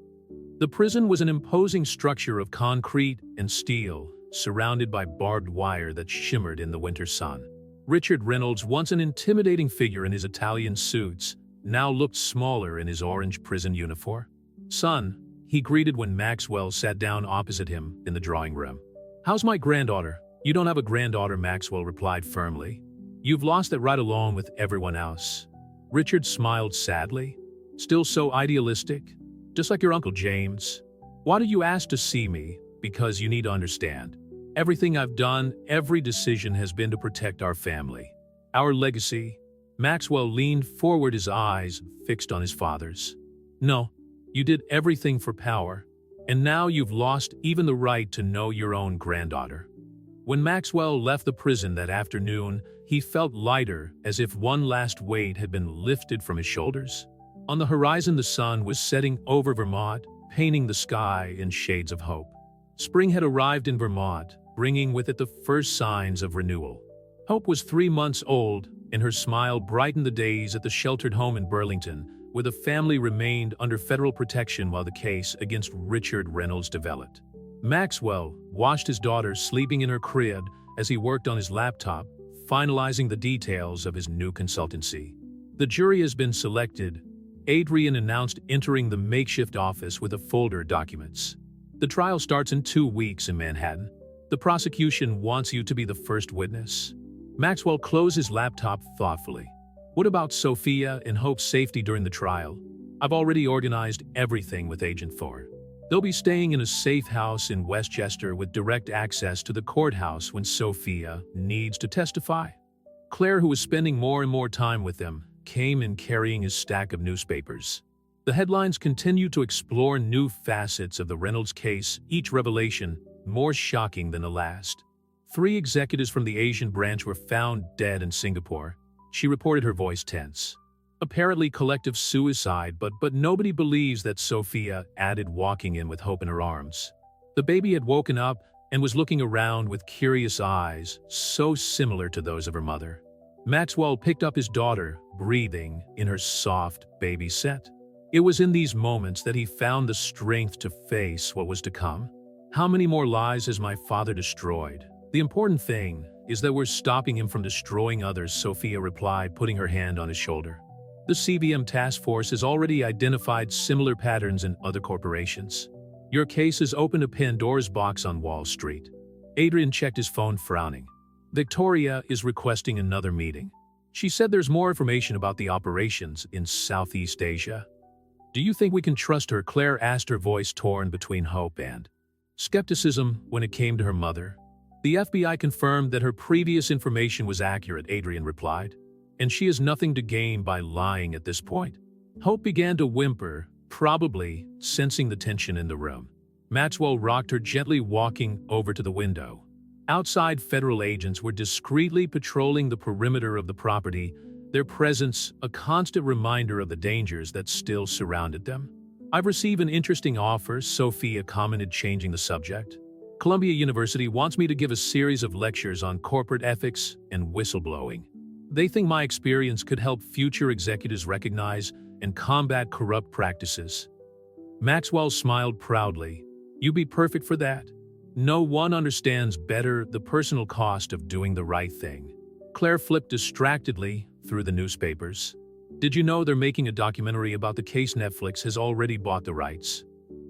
The prison was an imposing structure of concrete and steel, surrounded by barbed wire that shimmered in the winter sun. Richard Reynolds, once an intimidating figure in his Italian suits, now looked smaller in his orange prison uniform. Son, he greeted when Maxwell sat down opposite him in the drawing room. How's my granddaughter? You don't have a granddaughter, Maxwell replied firmly. You've lost that right along with everyone else. Richard smiled sadly. Still so idealistic? Just like your Uncle James. Why did you ask to see me? Because you need to understand. Everything I've done, every decision has been to protect our family. Our legacy. Maxwell leaned forward, his eyes fixed on his father's. No, you did everything for power, and now you've lost even the right to know your own granddaughter. When Maxwell left the prison that afternoon, he felt lighter, as if one last weight had been lifted from his shoulders. On the horizon, the sun was setting over Vermont, painting the sky in shades of hope. Spring had arrived in Vermont, bringing with it the first signs of renewal. Hope was 3 months old, and her smile brightened the days at the sheltered home in Burlington, where the family remained under federal protection while the case against Richard Reynolds developed. Maxwell watched his daughter sleeping in her crib as he worked on his laptop, finalizing the details of his new consultancy. The jury has been selected, Adrian announced, entering the makeshift office with a folder of documents. The trial starts in 2 weeks in Manhattan. The prosecution wants you to be the first witness. Maxwell closed his laptop thoughtfully. What about Sophia and Hope's safety during the trial? I've already organized everything with Agent Thor. They'll be staying in a safe house in Westchester with direct access to the courthouse when Sophia needs to testify. Claire, who was spending more and more time with them, came in carrying his stack of newspapers. The headlines continue to explore new facets of the Reynolds case, each revelation more shocking than the last. 3 executives from the Asian branch were found dead in Singapore. She reported, her voice tense. Apparently collective suicide, but nobody believes that, Sophia added, walking in with Hope in her arms. The baby had woken up and was looking around with curious eyes, so similar to those of her mother. Maxwell picked up his daughter, breathing in her soft baby set. It was in these moments that he found the strength to face what was to come. How many more lives has my father destroyed? The important thing is that we're stopping him from destroying others, Sophia replied, putting her hand on his shoulder. The CBM task force has already identified similar patterns in other corporations. Your case has opened a Pandora's box on Wall Street. Adrian checked his phone, frowning. Victoria is requesting another meeting. She said there's more information about the operations in Southeast Asia. Do you think we can trust her? Claire asked, her voice torn between hope and skepticism when it came to her mother. The FBI confirmed that her previous information was accurate, Adrian replied, and she has nothing to gain by lying at this point. Hope began to whimper, probably sensing the tension in the room. Maxwell rocked her gently, walking over to the window. Outside, federal agents were discreetly patrolling the perimeter of the property, their presence a constant reminder of the dangers that still surrounded them. I've received an interesting offer, Sophia commented, changing the subject. Columbia University wants me to give a series of lectures on corporate ethics and whistleblowing. They think my experience could help future executives recognize and combat corrupt practices. Maxwell smiled proudly. You'd be perfect for that. No one understands better the personal cost of doing the right thing. Claire flipped distractedly through the newspapers. Did you know they're making a documentary about the case? Netflix has already bought the rights.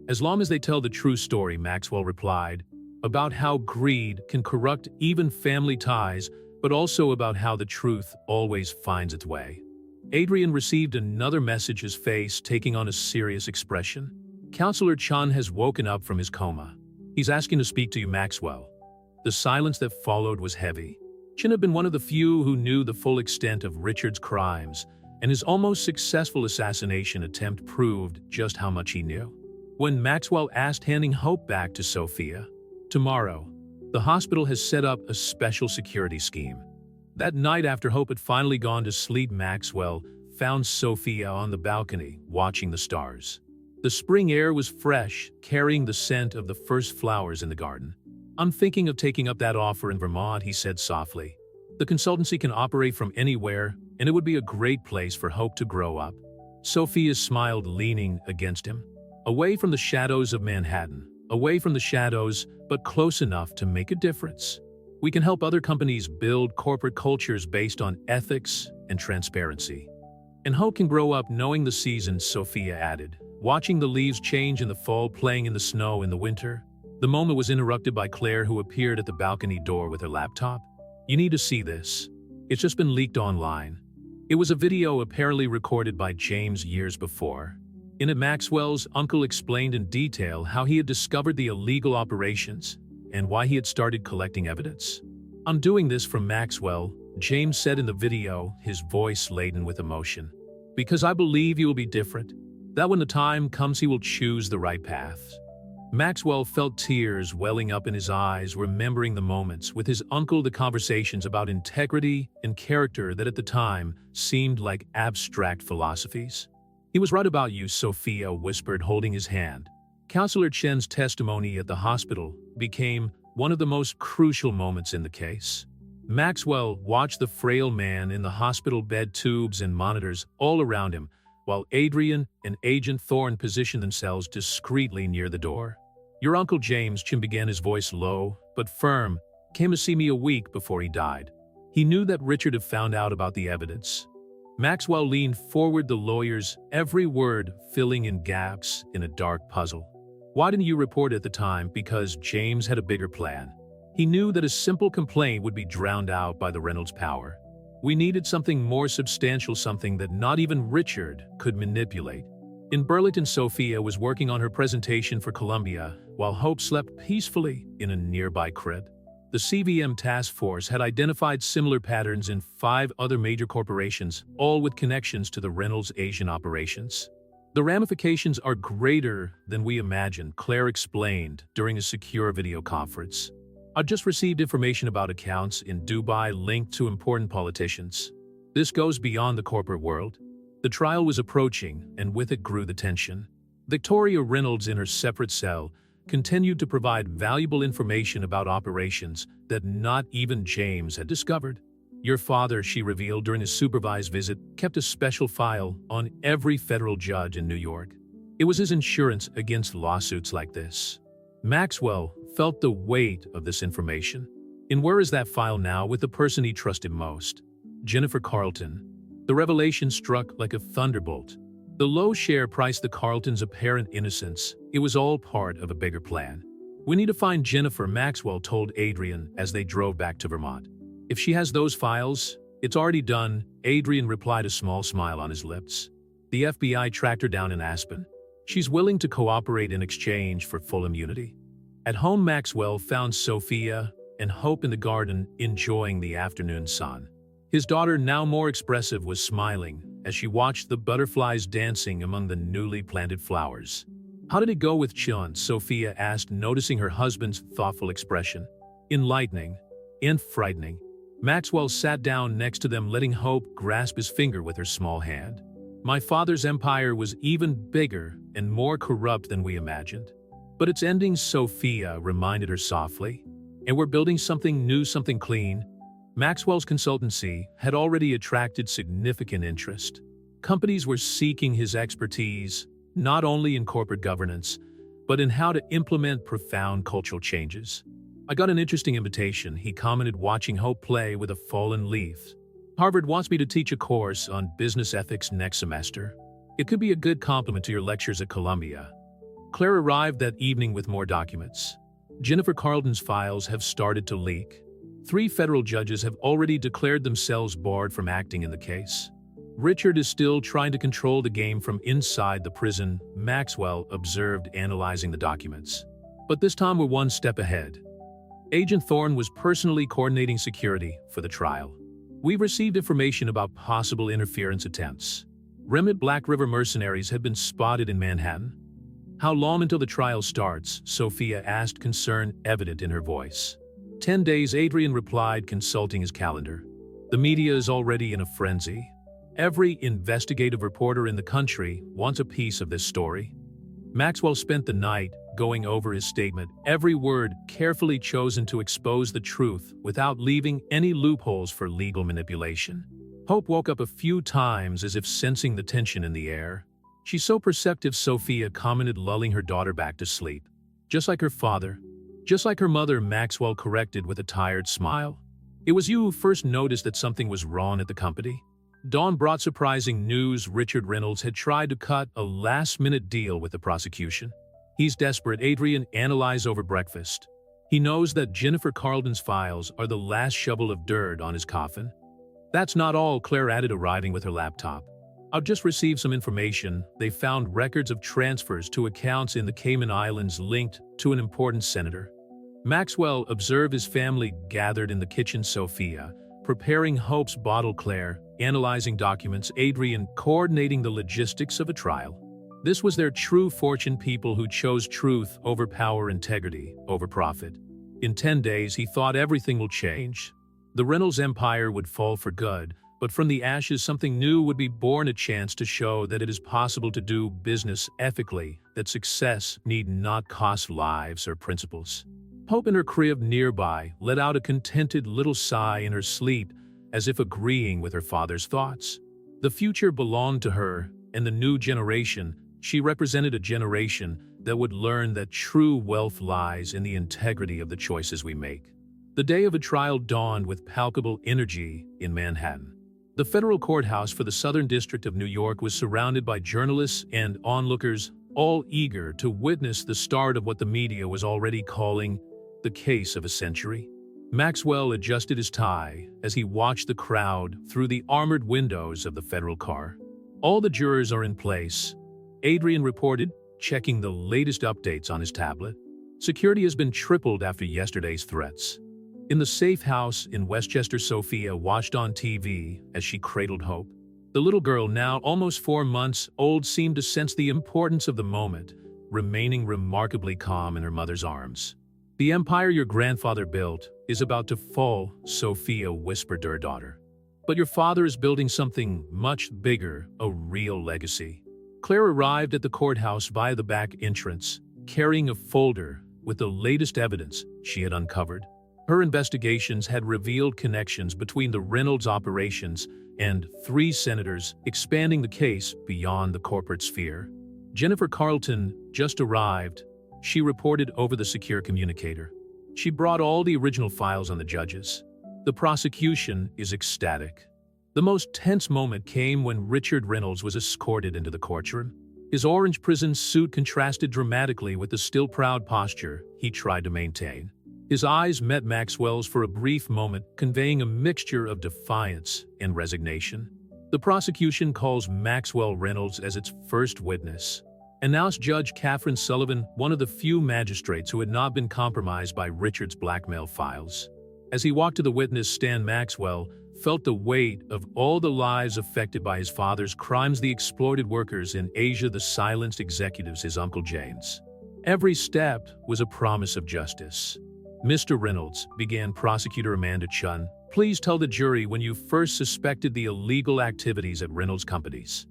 As long as they tell the true story, Maxwell replied, about how greed can corrupt even family ties, but also about how the truth always finds its way. Adrian received another message, his face taking on a serious expression. Counselor Chan has woken up from his coma. He's asking to speak to you, Maxwell. The silence that followed was heavy. Chan had been one of the few who knew the full extent of Richard's crimes, and his almost successful assassination attempt proved just how much he knew. When Maxwell asked, handing Hope back to Sophia, tomorrow, the hospital has set up a special security scheme. That night, after Hope had finally gone to sleep, Maxwell found Sophia on the balcony, watching the stars. The spring air was fresh, carrying the scent of the first flowers in the garden. I'm thinking of taking up that offer in Vermont, he said softly. The consultancy can operate from anywhere, and it would be a great place for Hope to grow up. Sophia smiled, leaning against him. Away from the shadows of Manhattan, away from the shadows, but close enough to make a difference. We can help other companies build corporate cultures based on ethics and transparency. And Hope can grow up knowing the seasons, Sophia added, watching the leaves change in the fall, playing in the snow in the winter. The moment was interrupted by Claire, who appeared at the balcony door with her laptop. You need to see this. It's just been leaked online. It was a video apparently recorded by James years before. In it, Maxwell's uncle explained in detail how he had discovered the illegal operations and why he had started collecting evidence. I'm doing this from Maxwell, James said in the video, his voice laden with emotion. Because I believe you will be different. That when the time comes, he will choose the right path. Maxwell felt tears welling up in his eyes, remembering the moments with his uncle, the conversations about integrity and character that at the time seemed like abstract philosophies. He was right about you, Sophia whispered, holding his hand. Counselor Chen's testimony at the hospital became one of the most crucial moments in the case. Maxwell watched the frail man in the hospital bed, tubes and monitors all around him, while Adrian and Agent Thorne positioned themselves discreetly near the door. Your Uncle James, Chin began, his voice low but firm, came to see me a week before he died. He knew that Richard had found out about the evidence. Maxwell leaned forward, the lawyer's every word filling in gaps in a dark puzzle. Why didn't you report at the time? Because James had a bigger plan. He knew that a simple complaint would be drowned out by the Reynolds power. We needed something more substantial, something that not even Richard could manipulate. In Burlington, Sophia was working on her presentation for Columbia, while Hope slept peacefully in a nearby crib. The CVM task force had identified similar patterns in 5 other major corporations, all with connections to the Reynolds Asian operations. The ramifications are greater than we imagined, Claire explained during a secure video conference. I just received information about accounts in Dubai linked to important politicians. This goes beyond the corporate world. The trial was approaching, and with it grew the tension. Victoria Reynolds, in her separate cell, continued to provide valuable information about operations that not even James had discovered. Your father, she revealed during a supervised visit, kept a special file on every federal judge in New York. It was his insurance against lawsuits like this. Maxwell felt the weight of this information. And where is that file now? With the person he trusted most, Jennifer Carlton. The revelation struck like a thunderbolt. The low share priced the Carltons' apparent innocence. It was all part of a bigger plan. "We need to find Jennifer," Maxwell told Adrian as they drove back to Vermont. "If she has those files, it's already done," Adrian replied, a small smile on his lips. "The FBI tracked her down in Aspen. She's willing to cooperate in exchange for full immunity." At home, Maxwell found Sophia and Hope in the garden, enjoying the afternoon sun. His daughter, now more expressive, was smiling as she watched the butterflies dancing among the newly planted flowers. "How did it go with Chun?" Sophia asked, noticing her husband's thoughtful expression. "Enlightening and frightening." Maxwell sat down next to them, letting Hope grasp his finger with her small hand. "My father's empire was even bigger and more corrupt than we imagined. But it's ending," Sophia reminded her softly. "And we're building something new, something clean." Maxwell's consultancy had already attracted significant interest. Companies were seeking his expertise, not only in corporate governance, but in how to implement profound cultural changes. "I got an interesting invitation," he commented, watching Hope play with a fallen leaf. "Harvard wants me to teach a course on business ethics next semester. It could be a good complement to your lectures at Columbia." Claire arrived that evening with more documents. Jennifer Carlton's files have started to leak. 3 federal judges have already declared themselves barred from acting in the case. Richard is still trying to control the game from inside the prison, Maxwell observed, analyzing the documents. "But this time we're one step ahead. Agent Thorne was personally coordinating security for the trial. We've received information about possible interference attempts. Remnant Black River mercenaries have been spotted in Manhattan." "How long until the trial starts?" Sophia asked, concern evident in her voice. 10 days, Adrian replied, consulting his calendar. "The media is already in a frenzy. Every investigative reporter in the country wants a piece of this story." Maxwell spent the night going over his statement, every word carefully chosen to expose the truth without leaving any loopholes for legal manipulation. Hope woke up a few times as if sensing the tension in the air. "She's so perceptive," Sophia commented, lulling her daughter back to sleep. "Just like her father. Just like her mother," Maxwell corrected with a tired smile. "It was you who first noticed that something was wrong at the company." Dawn brought surprising news. Richard Reynolds had tried to cut a last-minute deal with the prosecution. "He's desperate," Adrian analyzed over breakfast. "He knows that Jennifer Carlton's files are the last shovel of dirt on his coffin." "That's not all," Claire added, arriving with her laptop. "I've just received some information. They found records of transfers to accounts in the Cayman Islands linked to an important senator." Maxwell observed his family gathered in the kitchen, Sophia preparing Hope's bottle, Claire analyzing documents, Adrian coordinating the logistics of a trial. This was their true fortune, people who chose truth over power, integrity over profit. In 10 days, he thought everything will change. The Reynolds empire would fall for good, but from the ashes something new would be born, a chance to show that it is possible to do business ethically, that success need not cost lives or principles. Hope in her crib nearby let out a contented little sigh in her sleep, as if agreeing with her father's thoughts. The future belonged to her, and the new generation. She represented a generation that would learn that true wealth lies in the integrity of the choices we make. The day of a trial dawned with palpable energy in Manhattan. The federal courthouse for the Southern District of New York was surrounded by journalists and onlookers, all eager to witness the start of what the media was already calling the case of a century. Maxwell adjusted his tie as he watched the crowd through the armored windows of the federal car. "All the jurors are in place," Adrian reported, checking the latest updates on his tablet. "Security has been tripled after yesterday's threats." In the safe house in Westchester, Sophia watched on TV as she cradled Hope. The little girl, now almost 4 months old, seemed to sense the importance of the moment, remaining remarkably calm in her mother's arms. "The empire your grandfather built is about to fall," Sophia whispered to her daughter. "But your father is building something much bigger, a real legacy." Claire arrived at the courthouse via the back entrance, carrying a folder with the latest evidence she had uncovered. Her investigations had revealed connections between the Reynolds operations and 3 senators, expanding the case beyond the corporate sphere. Jennifer Carlton just arrived, she reported over the secure communicator. She brought all the original files on the judges. "The prosecution is ecstatic. The most tense moment came when Richard Reynolds was escorted into the courtroom. His orange prison suit contrasted dramatically with the still proud posture he tried to maintain. His eyes met Maxwell's for a brief moment, conveying a mixture of defiance and resignation. The prosecution calls Maxwell Reynolds as its first witness, announced Judge Catherine Sullivan, one of the few magistrates who had not been compromised by Richard's blackmail files. As he walked to the witness stand, Maxwell felt the weight of all the lives affected by his father's crimes, the exploited workers in Asia, the silenced executives, his Uncle James. Every step was a promise of justice. "Mr. Reynolds," began Prosecutor Amanda Chun, "please tell the jury when you first suspected the illegal activities at Reynolds Companies."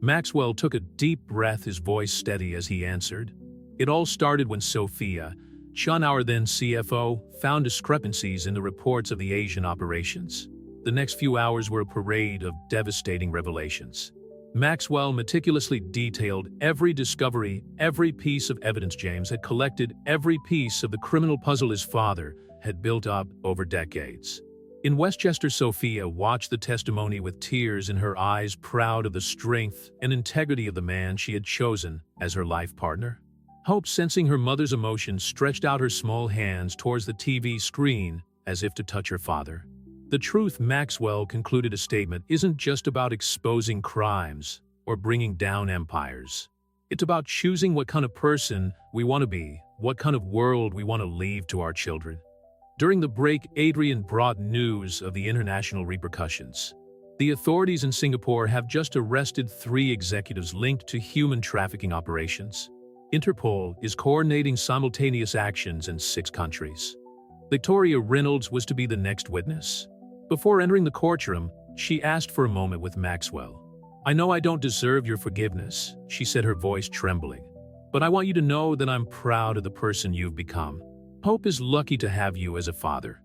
Maxwell took a deep breath, his voice steady as he answered. "It all started when Sophia Chun, our then CFO, found discrepancies in the reports of the Asian operations. The next few hours were a parade of devastating revelations." Maxwell meticulously detailed every discovery, every piece of evidence James had collected, every piece of the criminal puzzle his father had built up over decades. In Westchester, Sophia watched the testimony with tears in her eyes, proud of the strength and integrity of the man she had chosen as her life partner. Hope, sensing her mother's emotion, stretched out her small hands towards the TV screen as if to touch her father. "The truth," Maxwell concluded a statement, "isn't just about exposing crimes or bringing down empires. It's about choosing what kind of person we want to be, what kind of world we want to leave to our children." During the break, Adrian brought news of the international repercussions. The authorities in Singapore have just arrested 3 executives linked to human trafficking operations. Interpol is coordinating simultaneous actions in 6 countries. Victoria Reynolds was to be the next witness. Before entering the courtroom, she asked for a moment with Maxwell. "I know I don't deserve your forgiveness," she said, her voice trembling, "but I want you to know that I'm proud of the person you've become. Hope is lucky to have you as a father."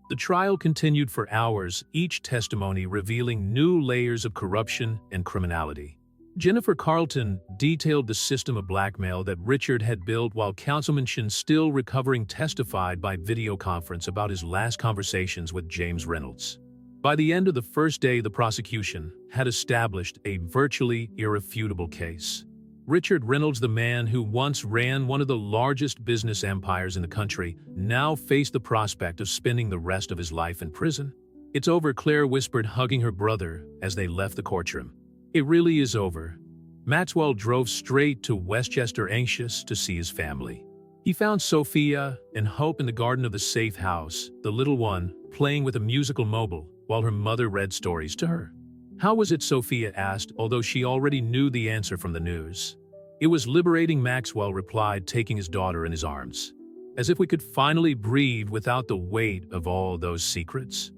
The trial continued for hours, each testimony revealing new layers of corruption and criminality. Jennifer Carlton detailed the system of blackmail that Richard had built, while Councilman Chin, still recovering, testified by video conference about his last conversations with James Reynolds. By the end of the first day, the prosecution had established a virtually irrefutable case. Richard Reynolds, the man who once ran one of the largest business empires in the country, now faced the prospect of spending the rest of his life in prison. "It's over," Claire whispered, hugging her brother as they left the courtroom. "It really is over." Maxwell drove straight to Westchester, anxious to see his family. He found Sophia and Hope in the garden of the safe house, the little one playing with a musical mobile while her mother read stories to her. "How was it?" Sophia asked, although she already knew the answer from the news. "It was liberating," Maxwell replied, taking his daughter in his arms. "As if we could finally breathe without the weight of all those secrets."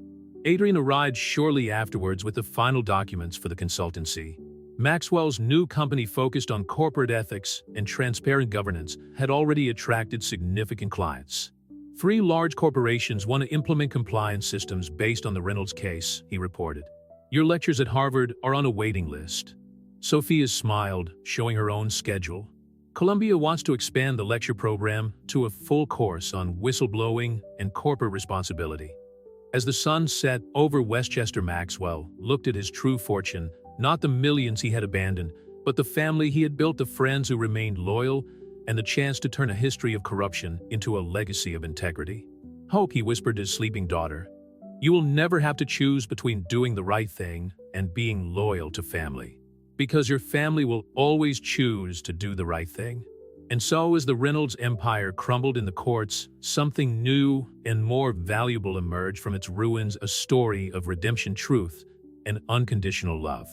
Adrian arrived shortly afterwards with the final documents for the consultancy. Maxwell's new company, focused on corporate ethics and transparent governance, had already attracted significant clients. 3 large corporations want to implement compliance systems based on the Reynolds case, he reported. "Your lectures at Harvard are on a waiting list." Sophia smiled, showing her own schedule. "Columbia wants to expand the lecture program to a full course on whistleblowing and corporate responsibility." As the sun set over Westchester, Maxwell looked at his true fortune, not the millions he had abandoned, but the family he had built, the friends who remained loyal, and the chance to turn a history of corruption into a legacy of integrity. "Hope," he whispered to his sleeping daughter, "you will never have to choose between doing the right thing and being loyal to family. Because your family will always choose to do the right thing." And so, as the Reynolds empire crumbled in the courts, something new and more valuable emerged from its ruins: a story of redemption, truth, and unconditional love.